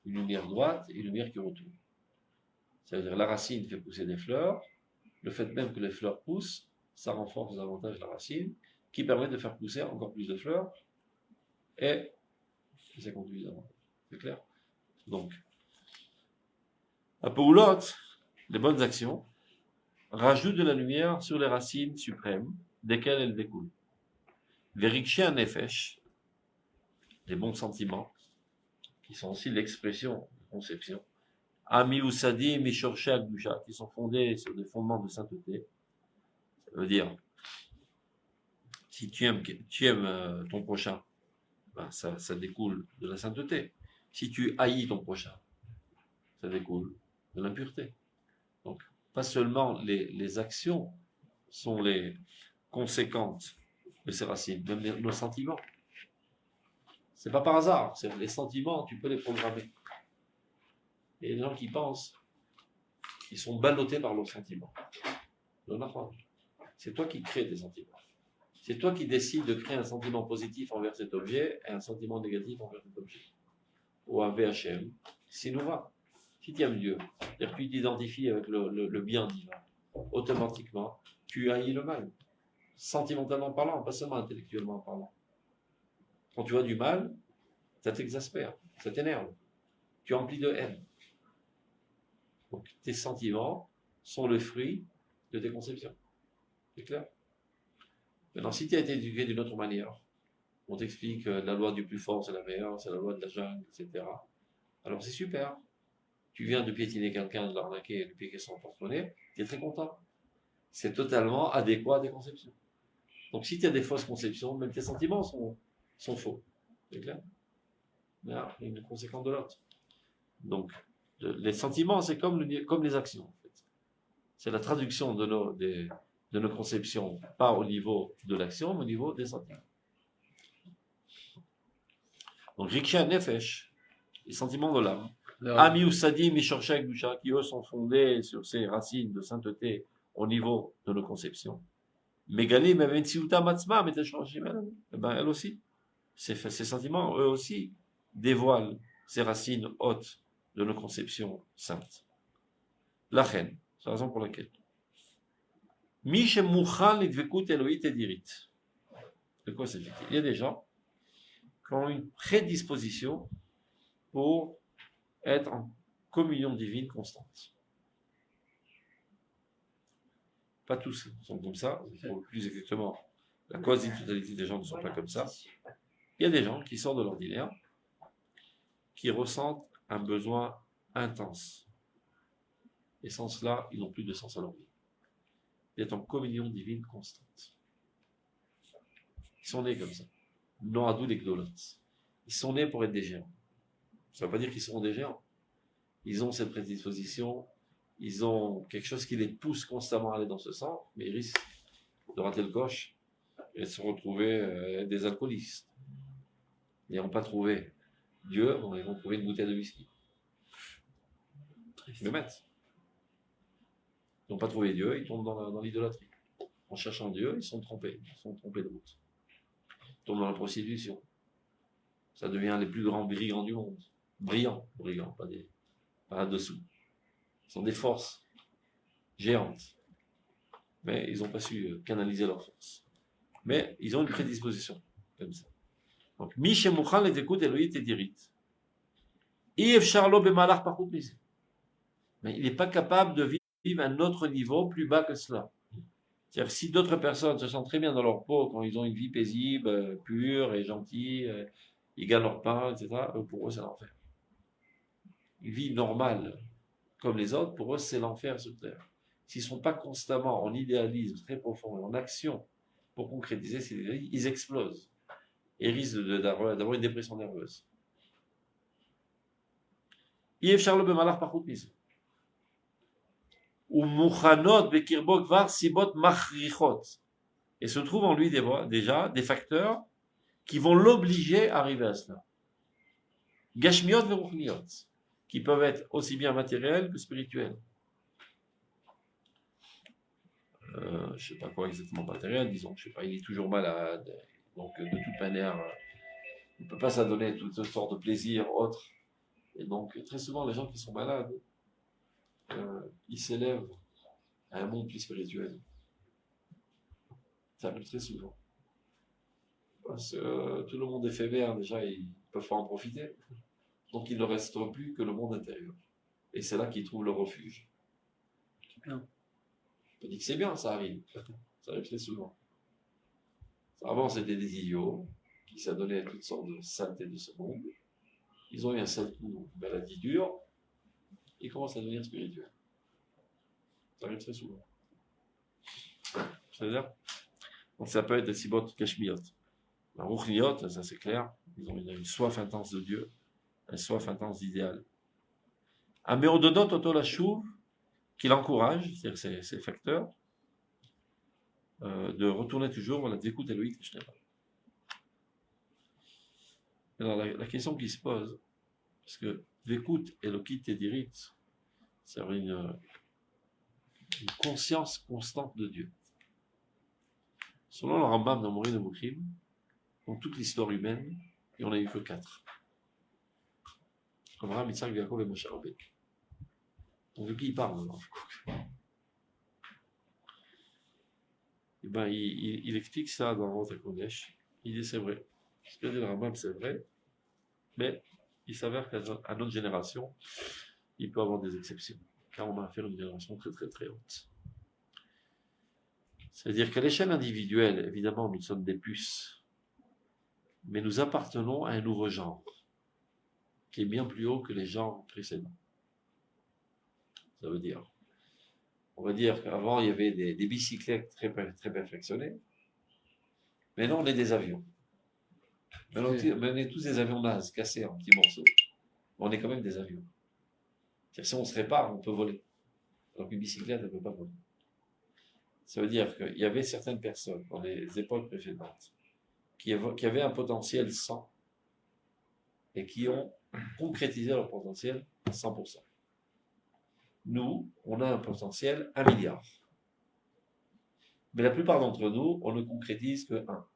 A: Une lumière droite et une lumière qui retourne. Ça veut dire la racine fait pousser des fleurs. Le fait même que les fleurs poussent, ça renforce davantage la racine, qui permet de faire pousser encore plus de fleurs, et ça conduit davantage. C'est clair? Donc, Apéoulot, les bonnes actions, rajoutent de la lumière sur les racines suprêmes, desquelles elles découlent. Vérikshé nefesh, les bons sentiments, qui sont aussi l'expression de conception, Ami Oussadi, Mishorché Agdusha, qui sont fondés sur des fondements de sainteté. Ça veut dire, si tu aimes ton prochain, ben ça découle de la sainteté. Si tu haïs ton prochain, ça découle de l'impureté. Donc, pas seulement les actions sont les conséquentes de ces racines, même nos sentiments. C'est pas par hasard. Les sentiments, tu peux les programmer. Et les gens qui pensent, ils sont ballottés par leurs sentiments. C'est toi qui crées des sentiments. C'est toi qui décides de créer un sentiment positif envers cet objet et un sentiment négatif envers cet objet. Ou un VHM, si nous va. Si tu aimes Dieu, c'est-à-dire que tu t'identifies avec le bien divin, automatiquement, tu haïs le mal. Sentimentalement parlant, pas seulement intellectuellement parlant. Quand tu vois du mal, ça t'exaspère, ça t'énerve. Tu es rempli de haine. Donc tes sentiments sont le fruit de tes conceptions. C'est clair? Maintenant, si tu as été éduqué d'une autre manière, on t'explique que la loi du plus fort c'est la meilleure, c'est la loi de la jungle, etc. Alors c'est super. Tu viens de piétiner quelqu'un, de l'arnaquer, de piquer son porte-monnaie, tu es très content. C'est totalement adéquat à tes conceptions. Donc si tu as des fausses conceptions, même tes sentiments sont faux. C'est clair? Il y a une conséquence de l'autre. Donc, les sentiments, c'est comme les actions. En fait. C'est la traduction de nos conceptions, pas au niveau de l'action, mais au niveau des sentiments. Donc, Riksha Nefesh, les sentiments de l'âme. Ami ou Sadi, Mishorshek Dusha, qui eux sont fondés sur ces racines de sainteté au niveau de nos conceptions. Megalim, Eventsiuta Matzma, Metashorshimel, eh ben, elle aussi. Ces sentiments, eux aussi, dévoilent ces racines hautes de nos conceptions saintes. La reine, c'est la raison pour laquelle. Miche Mouchan Lidvekut Eloït et Dirit. De quoi s'agit-il? Il y a des gens qui ont une prédisposition pour être en communion divine constante. Pas tous sont comme ça, ou plus exactement, la quasi-totalité des gens ne sont pas comme ça. Il y a des gens qui sortent de l'ordinaire, qui ressentent un besoin intense. Et sans cela, ils n'ont plus de sens à leur vie. Ils sont en communion divine constante. Ils sont nés comme ça. Non à d'où les gdolotes. Ils sont nés pour être des géants. Ça ne veut pas dire qu'ils seront des géants. Ils ont cette prédisposition, ils ont quelque chose qui les pousse constamment à aller dans ce sens, mais ils risquent de rater le coche et de se retrouver des alcoolistes. Ils n'ont pas trouvé Dieu, donc ils vont trouver une bouteille de whisky. Ils le mettent. Ils n'ont pas trouvé Dieu, ils tombent dans l'idolâtrie. En cherchant Dieu, ils sont trompés de route. Ils tombent dans la prostitution. Ça devient les plus grands brigands du monde. Brillants, pas dessous. Ils sont des forces géantes. Mais ils n'ont pas su canaliser leur force. Mais ils ont une prédisposition, comme ça. Donc, Miche Mouchan les écoute Eloït et Dirit. Yves Charlot Bemalach par contre, mais il n'est pas capable de vivre à un autre niveau plus bas que cela. C'est-à-dire, si d'autres personnes se sentent très bien dans leur peau quand ils ont une vie paisible, pure et gentille, ils gagnent leur pain, etc., pour eux, c'est l'enfer. Une vie normale, comme les autres, pour eux, c'est l'enfer sur terre. S'ils ne sont pas constamment en idéalisme très profond et en action pour concrétiser ces idéalismes, ils explosent et risquent d'avoir une dépression nerveuse. Yves Charles Bemalach par contre, ou Mouchanot Bekirbok Var Sibot Machrichot. Et se trouvent en lui déjà des facteurs qui vont l'obliger à arriver à cela. Gashmiot Veruchniot, qui peuvent être aussi bien matériels que spirituels. Je ne sais pas quoi exactement matériel, disons, je sais pas, il est toujours malade, donc de toute manière, il ne peut pas s'adonner toutes sortes de plaisirs autres. Et donc, très souvent, les gens qui sont malades, ils s'élèvent à un monde plus spirituel. Ça arrive très souvent. Parce que tout le monde éphémère, déjà, ils ne peuvent pas en profiter. Donc, il ne reste plus que le monde intérieur. Et c'est là qu'ils trouvent le refuge.
C: C'est bien.
A: Je dis que c'est bien, ça arrive. Ça arrive très souvent. Avant, c'était des idiots qui s'adonnaient à toutes sortes de saletés de ce monde. Ils ont eu un sale coup, une maladie dure. Ils commencent à devenir spirituels. Ça arrive très souvent. C'est-à-dire, donc ça peut être des sibot kashmiyot. La rouchniot, ça c'est clair, ils ont une soif intense de Dieu, une soif intense d'idéal. Un méododot autolashuv qui l'encourage, c'est-à-dire ces facteurs, de retourner toujours vers la découte éloïque. Alors la question qui se pose, parce que l'écoute éloquite et dirit, c'est une conscience constante de Dieu. Selon le Rambam dans Moreh Nevuchim, dans toute l'histoire humaine, il n'y en a eu que 4. Abraham, Yitzhak, Yaakov et Moshe Rabbeinu. Donc de qui il parle alors? Eh ben, il explique ça dans Rota Kodesh. Il dit c'est vrai. Ce que dit le Rambam, c'est vrai. Mais il s'avère qu'à notre génération, il peut y avoir des exceptions. Car on va faire une génération très très très haute. C'est-à-dire qu'à l'échelle individuelle, évidemment, nous sommes des puces. Mais nous appartenons à un nouveau genre, qui est bien plus haut que les genres précédents. Ça veut dire, on va dire qu'avant il y avait des bicyclettes très, très perfectionnées. Maintenant on est des avions. Maintenant on est tous des avions nazes, cassés en petits morceaux. Mais on est quand même des avions. C'est-à-dire, si on se répare, on peut voler. Alors qu'une bicyclette, elle ne peut pas voler. Ça veut dire qu'il y avait certaines personnes dans les époques précédentes qui avaient un potentiel 100 et qui ont concrétisé leur potentiel à 100%. Nous, on a un potentiel 1 milliard. Mais la plupart d'entre nous, on ne concrétise que 1.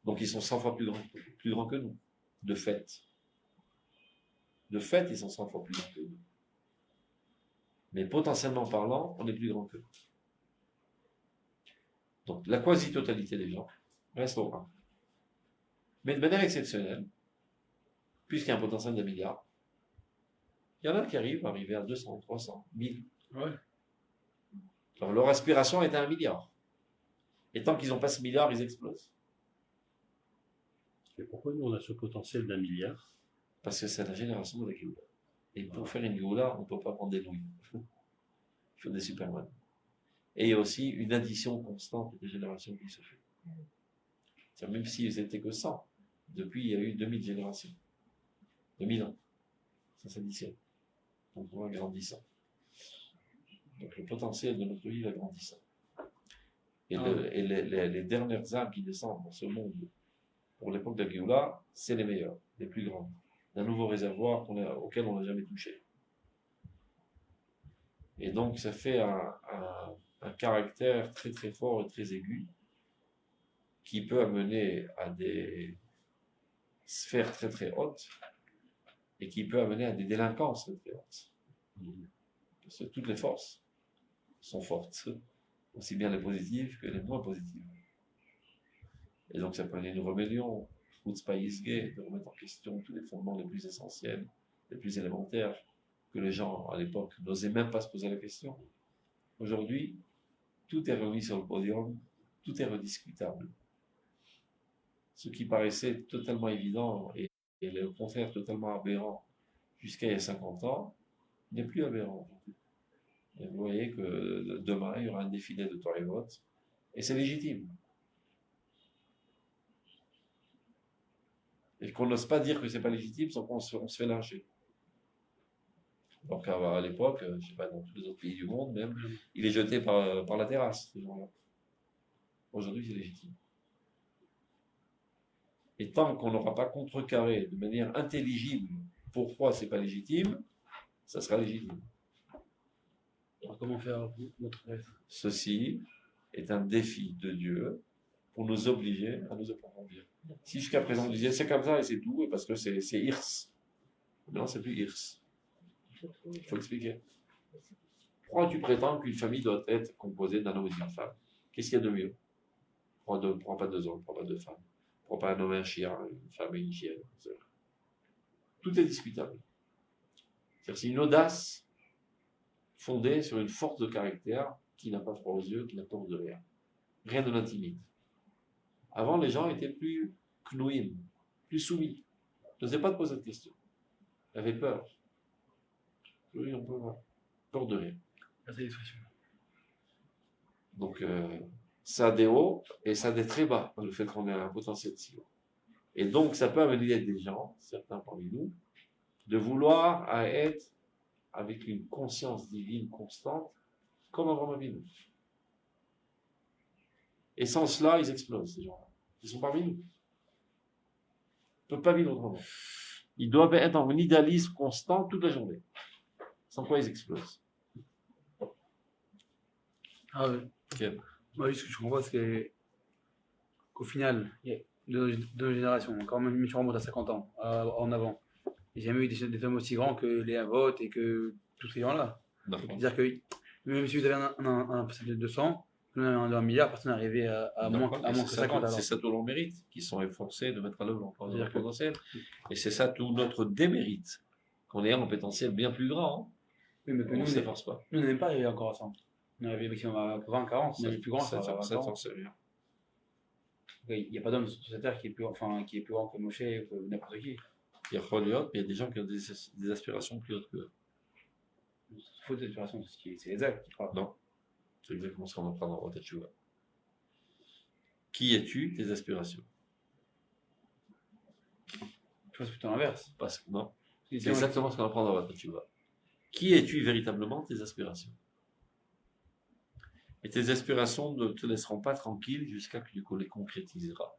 A: Donc ils sont 100 fois plus grands que nous, de fait. De fait, ils sont 100 fois plus grands que nous. Mais potentiellement parlant, on est plus grand que nous. Donc la quasi-totalité des gens reste au 1. Mais de manière exceptionnelle, puisqu'il y a un potentiel d'1 milliard, il y en a qui arrivent à arriver à 200, 300, 1000.
C: Ouais.
A: Alors, leur aspiration est à 1 milliard. Et tant qu'ils n'ont pas ce milliard, ils explosent.
D: Et pourquoi nous, on a ce potentiel d'1 milliard?
A: Parce que c'est la génération de la Géoula. Et pour faire une Géoula, on ne peut pas prendre des nouilles. Il faut des Superman. Et il y a aussi une addition constante de générations qui se fait. C'est-à-dire, même s'ils n'étaient que 100, depuis il y a eu 2000 générations. 2000 ans. Ça s'additionne. Donc on va grandissant. Donc le potentiel de notre vie va grandissant. Et, les dernières âmes qui descendent dans ce monde pour l'époque de la Géoula, c'est les meilleurs, les plus grands. D'un nouveau réservoir auquel on n'a jamais touché. Et donc ça fait un caractère très très fort et très aigu qui peut amener à des sphères très très hautes et qui peut amener à des délinquances très très hautes. Parce que toutes les forces sont fortes, aussi bien les positives que les moins positives. Et donc ça peut aller une rébellion, de remettre en question tous les fondements les plus essentiels, les plus élémentaires, que les gens à l'époque n'osaient même pas se poser la question. Aujourd'hui, tout est remis sur le podium, tout est rediscutable. Ce qui paraissait totalement évident et au contraire totalement aberrant jusqu'à il y a 50 ans, n'est plus aberrant. Et vous voyez que demain, il y aura un défilé de Torévot, et c'est légitime. Et qu'on n'ose pas dire que c'est pas légitime, sans qu'on se fait lyncher. Donc à l'époque, je ne sais pas, dans tous les autres pays du monde même, il est jeté par la terrasse, ces gens-là. Aujourd'hui, c'est légitime. Et tant qu'on n'aura pas contrecarré de manière intelligible pourquoi c'est pas légitime, ça sera légitime.
C: Alors, comment faire notre rêve?
A: Ceci est un défi de Dieu pour nous obliger à nous approfondir. Si jusqu'à présent on disait c'est comme ça et c'est tout, et parce que c'est Hirs. Non, c'est plus Hirs. Il faut expliquer. Pourquoi tu prétends qu'une famille doit être composée d'un homme et d'une femme? Qu'est-ce qu'il y a de mieux? Prends pas 2 hommes, prends pas 2 femmes. Prends pas un homme et un chien, une femme et une chienne. Tout est discutable. C'est une audace fondée sur une force de caractère qui n'a pas froid aux yeux, qui n'a peur de rien. Rien ne l'intimide. Avant, les gens étaient plus knouim, plus soumis. Ils n'osaient pas te poser de questions. Ils avaient peur. Oui, on peut avoir peur de rien. Donc, ça a des hauts et ça a des très bas, le fait qu'on ait un potentiel si haut. Et donc, ça peut amener des gens, certains parmi nous, de vouloir à être avec une conscience divine constante, comme Abraham Avinu. Et sans cela, ils explosent, ces gens-là. Ils sont parmi nous. Ils ne peuvent pas vivre autrement. Ils doivent être en idéalisme constant toute la journée. Sans quoi ils explosent.
C: Ah oui.
A: Okay.
C: Moi, ce que je comprends, c'est qu'au final, de nos générations, quand même, tu remontes à 50 ans, en avant, il n'y a jamais eu des hommes aussi grands que les Avot et que tous ces gens-là. C'est-à-dire que même si vous avez un passé de 200, nous on a un milliard, personne n'est arrivé à moins que 50.
A: C'est ça tout leur mérite, qui sont efforcés de mettre à l'œuvre leur potentiel. Et c'est ça tout notre démérite, qu'on ait un potentiel bien plus grand. Hein.
C: Oui, mais que
A: on ne s'efforce pas.
C: Nous, on n'est pas arrivé encore à 100. On est arrivé maximum à 20, 40, on est plus grand, ça va 20 ans. Il n'y a pas d'homme sur cette terre qui est plus grand que Moshe ou que n'importe qui.
A: Il y a Choliot, mais il y a des gens qui ont des aspirations plus hautes qu'eux.
C: C'est faux d'aspiration, c'est exact qui parle.
A: Non, c'est exactement ce qu'on apprend dans Rotet Chouva. Qui es-tu, tes aspirations?
C: Je pense plutôt l'inverse.
A: Non, c'est exactement ce qu'on apprend dans Rotet Chouva. Qui es-tu véritablement, tes aspirations? Et tes aspirations ne te laisseront pas tranquille jusqu'à ce que tu les concrétiseras.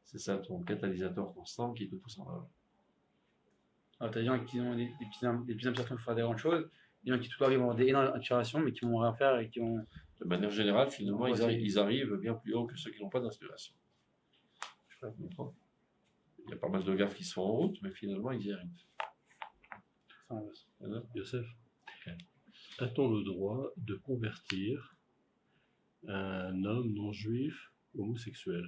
A: C'est ça ton catalyseur constant qui te pousse en avant.
C: Alors, tu as des gens qui ont des petites impressions de faire des grandes choses, des gens qui tout arrivent à avoir des énormes inspirations, mais qui vont rien faire et qui vont.
A: De manière générale, finalement, ils arrivent bien plus haut que ceux qui n'ont pas d'inspiration. Il y a pas mal de gars qui sont en route, mais finalement, ils y arrivent.
D: Yosef, a-t-on le droit de convertir un homme non juif homosexuel?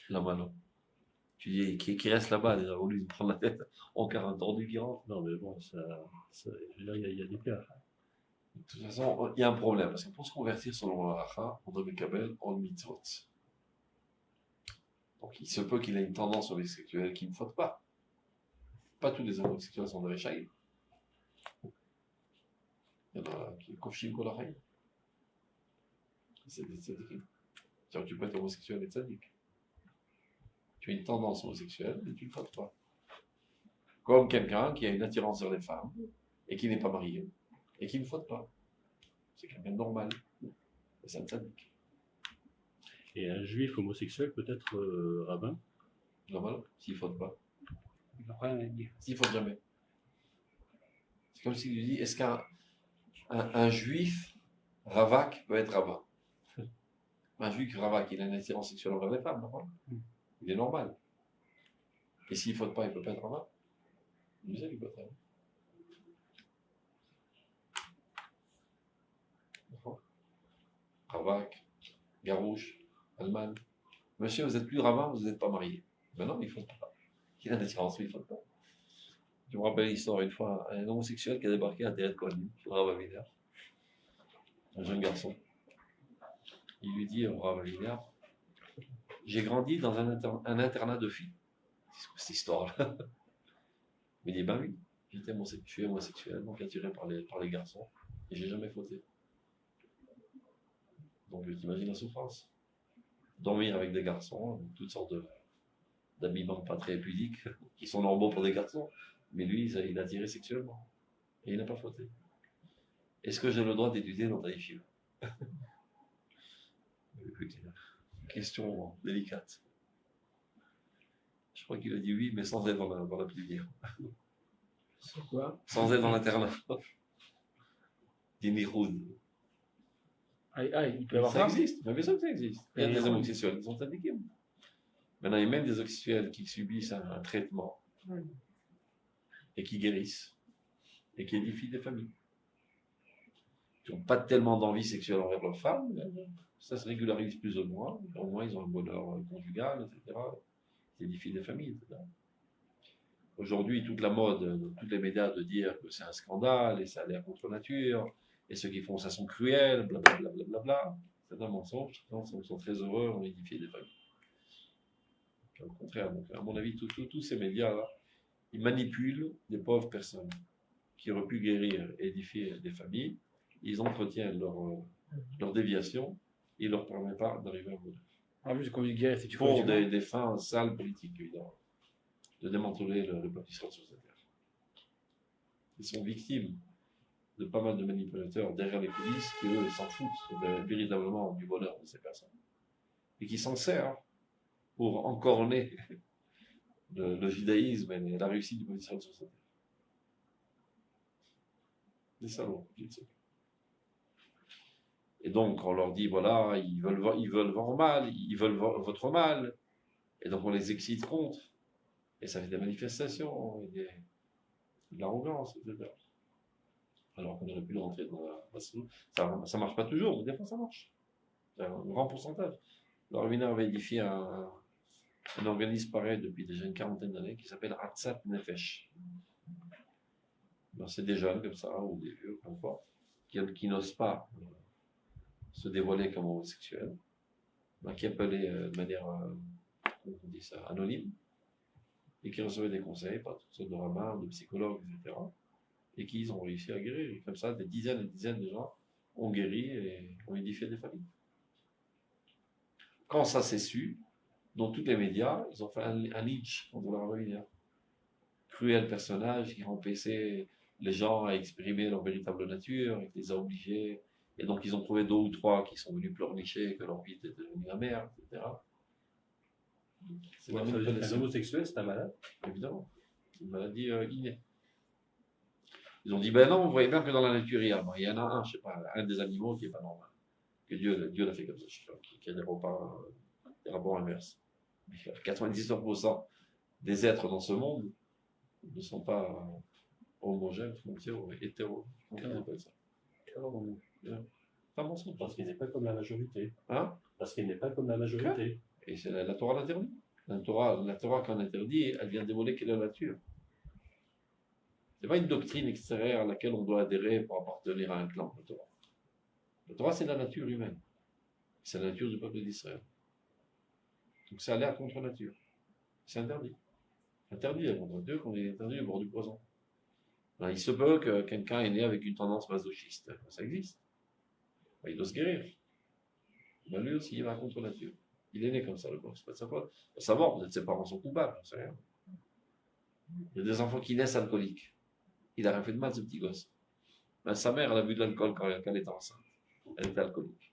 A: La mano. Tu dis, qui reste là-bas, déjà, au lieu de prendre la tête, encore un tordu qui rentre.
D: Non, mais bon, je veux dire, il y a des cas.
A: De toute façon, il y a un problème, parce que pour se convertir selon la halakha, on doit Mekabel en mitzvot. Donc il se peut qu'il ait une tendance homosexuelle qui ne faute pas. Pas tous les homosexuels sont des réchaïs. Il y en a qui kofshim kolachayim. C'est des tzadikim. C'est-à-dire que tu peux être homosexuel et tzadik. Tu as une tendance homosexuelle et tu ne fautes pas. Comme quelqu'un qui a une attirance sur les femmes et qui n'est pas marié et qui ne faute pas. C'est quelqu'un de normal. Et c'est un tzadik.
D: Et un juif homosexuel peut être rabbin.
A: Normal, s'il ne faute pas.
C: Il n'a rien à dire.
A: S'il ne faute jamais. C'est comme s'il lui dit, est-ce qu'un juif ravak peut être rabbin? Un juif ravak, il a une attirance sexuelle envers les femmes, normal. Il est normal. Et s'il ne faute pas, il ne peut pas être rabbin. Il sait qu'il peut être rabbin. Ravak, Garouche, Allemagne. Monsieur, vous n'êtes plus rabbin, vous n'êtes pas marié. Mais non, il ne faut pas. Il a une attirance, mais il ne faut pas. Je me rappelle l'histoire une fois, un homosexuel qui a débarqué à Théâtre Kohanim, le Rav Aviner, un jeune garçon. Il lui dit au Rav Aviner, j'ai grandi dans un internat de filles. C'est quoi cette histoire-là? Il dit, ben oui, je suis homosexuel, donc attiré par les garçons, et j'ai jamais fauté. Donc t'imagines la souffrance. Dormir avec des garçons, toutes sortes d'habillements pas très pudiques, qui sont normaux pour des garçons, mais lui, il a attiré sexuellement, et il n'a pas fauté. Est-ce que j'ai le droit d'étudier dans Taïfil? Écoutez, question délicate. Je crois qu'il a dit oui, mais sans être dans la plénière.
B: C'est quoi?
A: Sans être dans l'internat. Dinihoud.
B: Il peut y avoir
A: Ça
B: ça.
A: existe, mais bien sûr que ça existe. Il y a des homosexuels qui sont indiqués. Maintenant, il y a même des homosexuels qui subissent un traitement et qui guérissent et qui édifient des familles. Qui n'ont pas tellement d'envie sexuelle envers leurs femmes, mais ça se régularise plus ou moins. Au moins, ils ont un bonheur conjugal, etc. Ils édifient des familles, etc. Aujourd'hui, toute la mode, tous les médias de dire que c'est un scandale et ça a l'air contre nature, et ceux qui font ça sont cruels, blablabla, blablabla. C'est un mensonge. Ils sont très heureux, on édifie des familles. Au contraire, donc, à mon avis, tous ces médias-là, ils manipulent des pauvres personnes qui auraient pu guérir et édifier des familles. Ils entretiennent leur déviation et ils ne leur permettent pas d'arriver à bonheur.
C: En plus, quand tu guéris, c'est tu
A: Pour des fins sales politiques, évidemment, de démanteler le peuple israélien sur cette terre. Ils sont victimes de pas mal de manipulateurs derrière les coulisses qui, eux, s'en foutent véritablement du bonheur de ces personnes. Et qui s'en servent pour encorner le judaïsme et la réussite du peuple israélien sur cette terre. Des salauds, je sais. Et donc, on leur dit, voilà, ils veulent votre mal, ils veulent votre mal. Et donc, on les excite contre. Et ça fait des manifestations, et de l'arrogance, etc. Alors qu'on aurait pu rentrer dans la... Ça marche pas toujours, mais des fois ça marche. C'est un grand pourcentage. Le Ravina avait édifié un organisme pareil depuis déjà une quarantaine d'années qui s'appelle Hatzat Nefesh. Ben, c'est des jeunes comme ça, ou des vieux, peu importe, qui n'osent pas se dévoiler comme homosexuels, ben, qui appelaient de manière, comment on dit ça, anonyme, et qui recevaient des conseils par toutes sortes de rabbins, de psychologues, etc. Et qui ont réussi à guérir. Et comme ça, des dizaines et des dizaines de gens ont guéri et ont édifié des familles. Quand ça s'est su, dans tous les médias, ils ont fait un lynch contre leur Ravina. Cruel personnage qui empêchait les gens à exprimer leur véritable nature, et qui les a obligés. Et donc, ils ont trouvé 2 ou 3 qui sont venus pleurnicher que leur vie était devenue amère, etc. C'est
D: Ça veut dire qu'un homosexuel, c'est un malade.
A: Évidemment. C'est une maladie innée. Ils ont dit, ben non, vous voyez bien que dans la nature, il y en a un, je sais pas, un des animaux qui n'est pas normal. Que Dieu l'a fait comme ça, je sais pas, qui a des rapports inverses. 99% des êtres dans ce monde ne sont pas homogènes, ou hétéros. Comment on appelle ça? Pas mensonge.
D: Parce qu'il n'est pas comme la majorité.
A: Hein?
D: Parce qu'il n'est pas comme la majorité.
A: Et c'est la Torah l'interdit. La Torah qu'on interdit, elle vient démontrer la nature. Ce n'est pas une doctrine extérieure à laquelle on doit adhérer pour appartenir à un clan, la Torah. La Torah, c'est la nature humaine. C'est la nature du peuple d'Israël. Donc ça a l'air contre nature. C'est interdit. Interdit la contre nature, qu'on est interdit au bord du poison. Alors, il se peut que quelqu'un est né avec une tendance masochiste. Ça existe. Il doit se guérir. Ben, lui aussi, il va contre nature. Il est né comme ça, le gosse. C'est pas de sa faute. Pour savoir, peut-être ses parents sont coupables, c'est rien. Il y a des enfants qui naissent alcooliques. Il a rien fait de mal, ce petit gosse. Ben, sa mère, elle a bu de l'alcool quand elle était enceinte. Elle était alcoolique.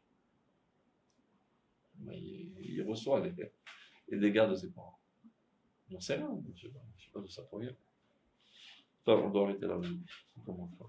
A: Ben, il reçoit les dégâts de ses parents. J'en sais rien. Je ne sais pas d'où ça provient. On doit arrêter là. On commence pas.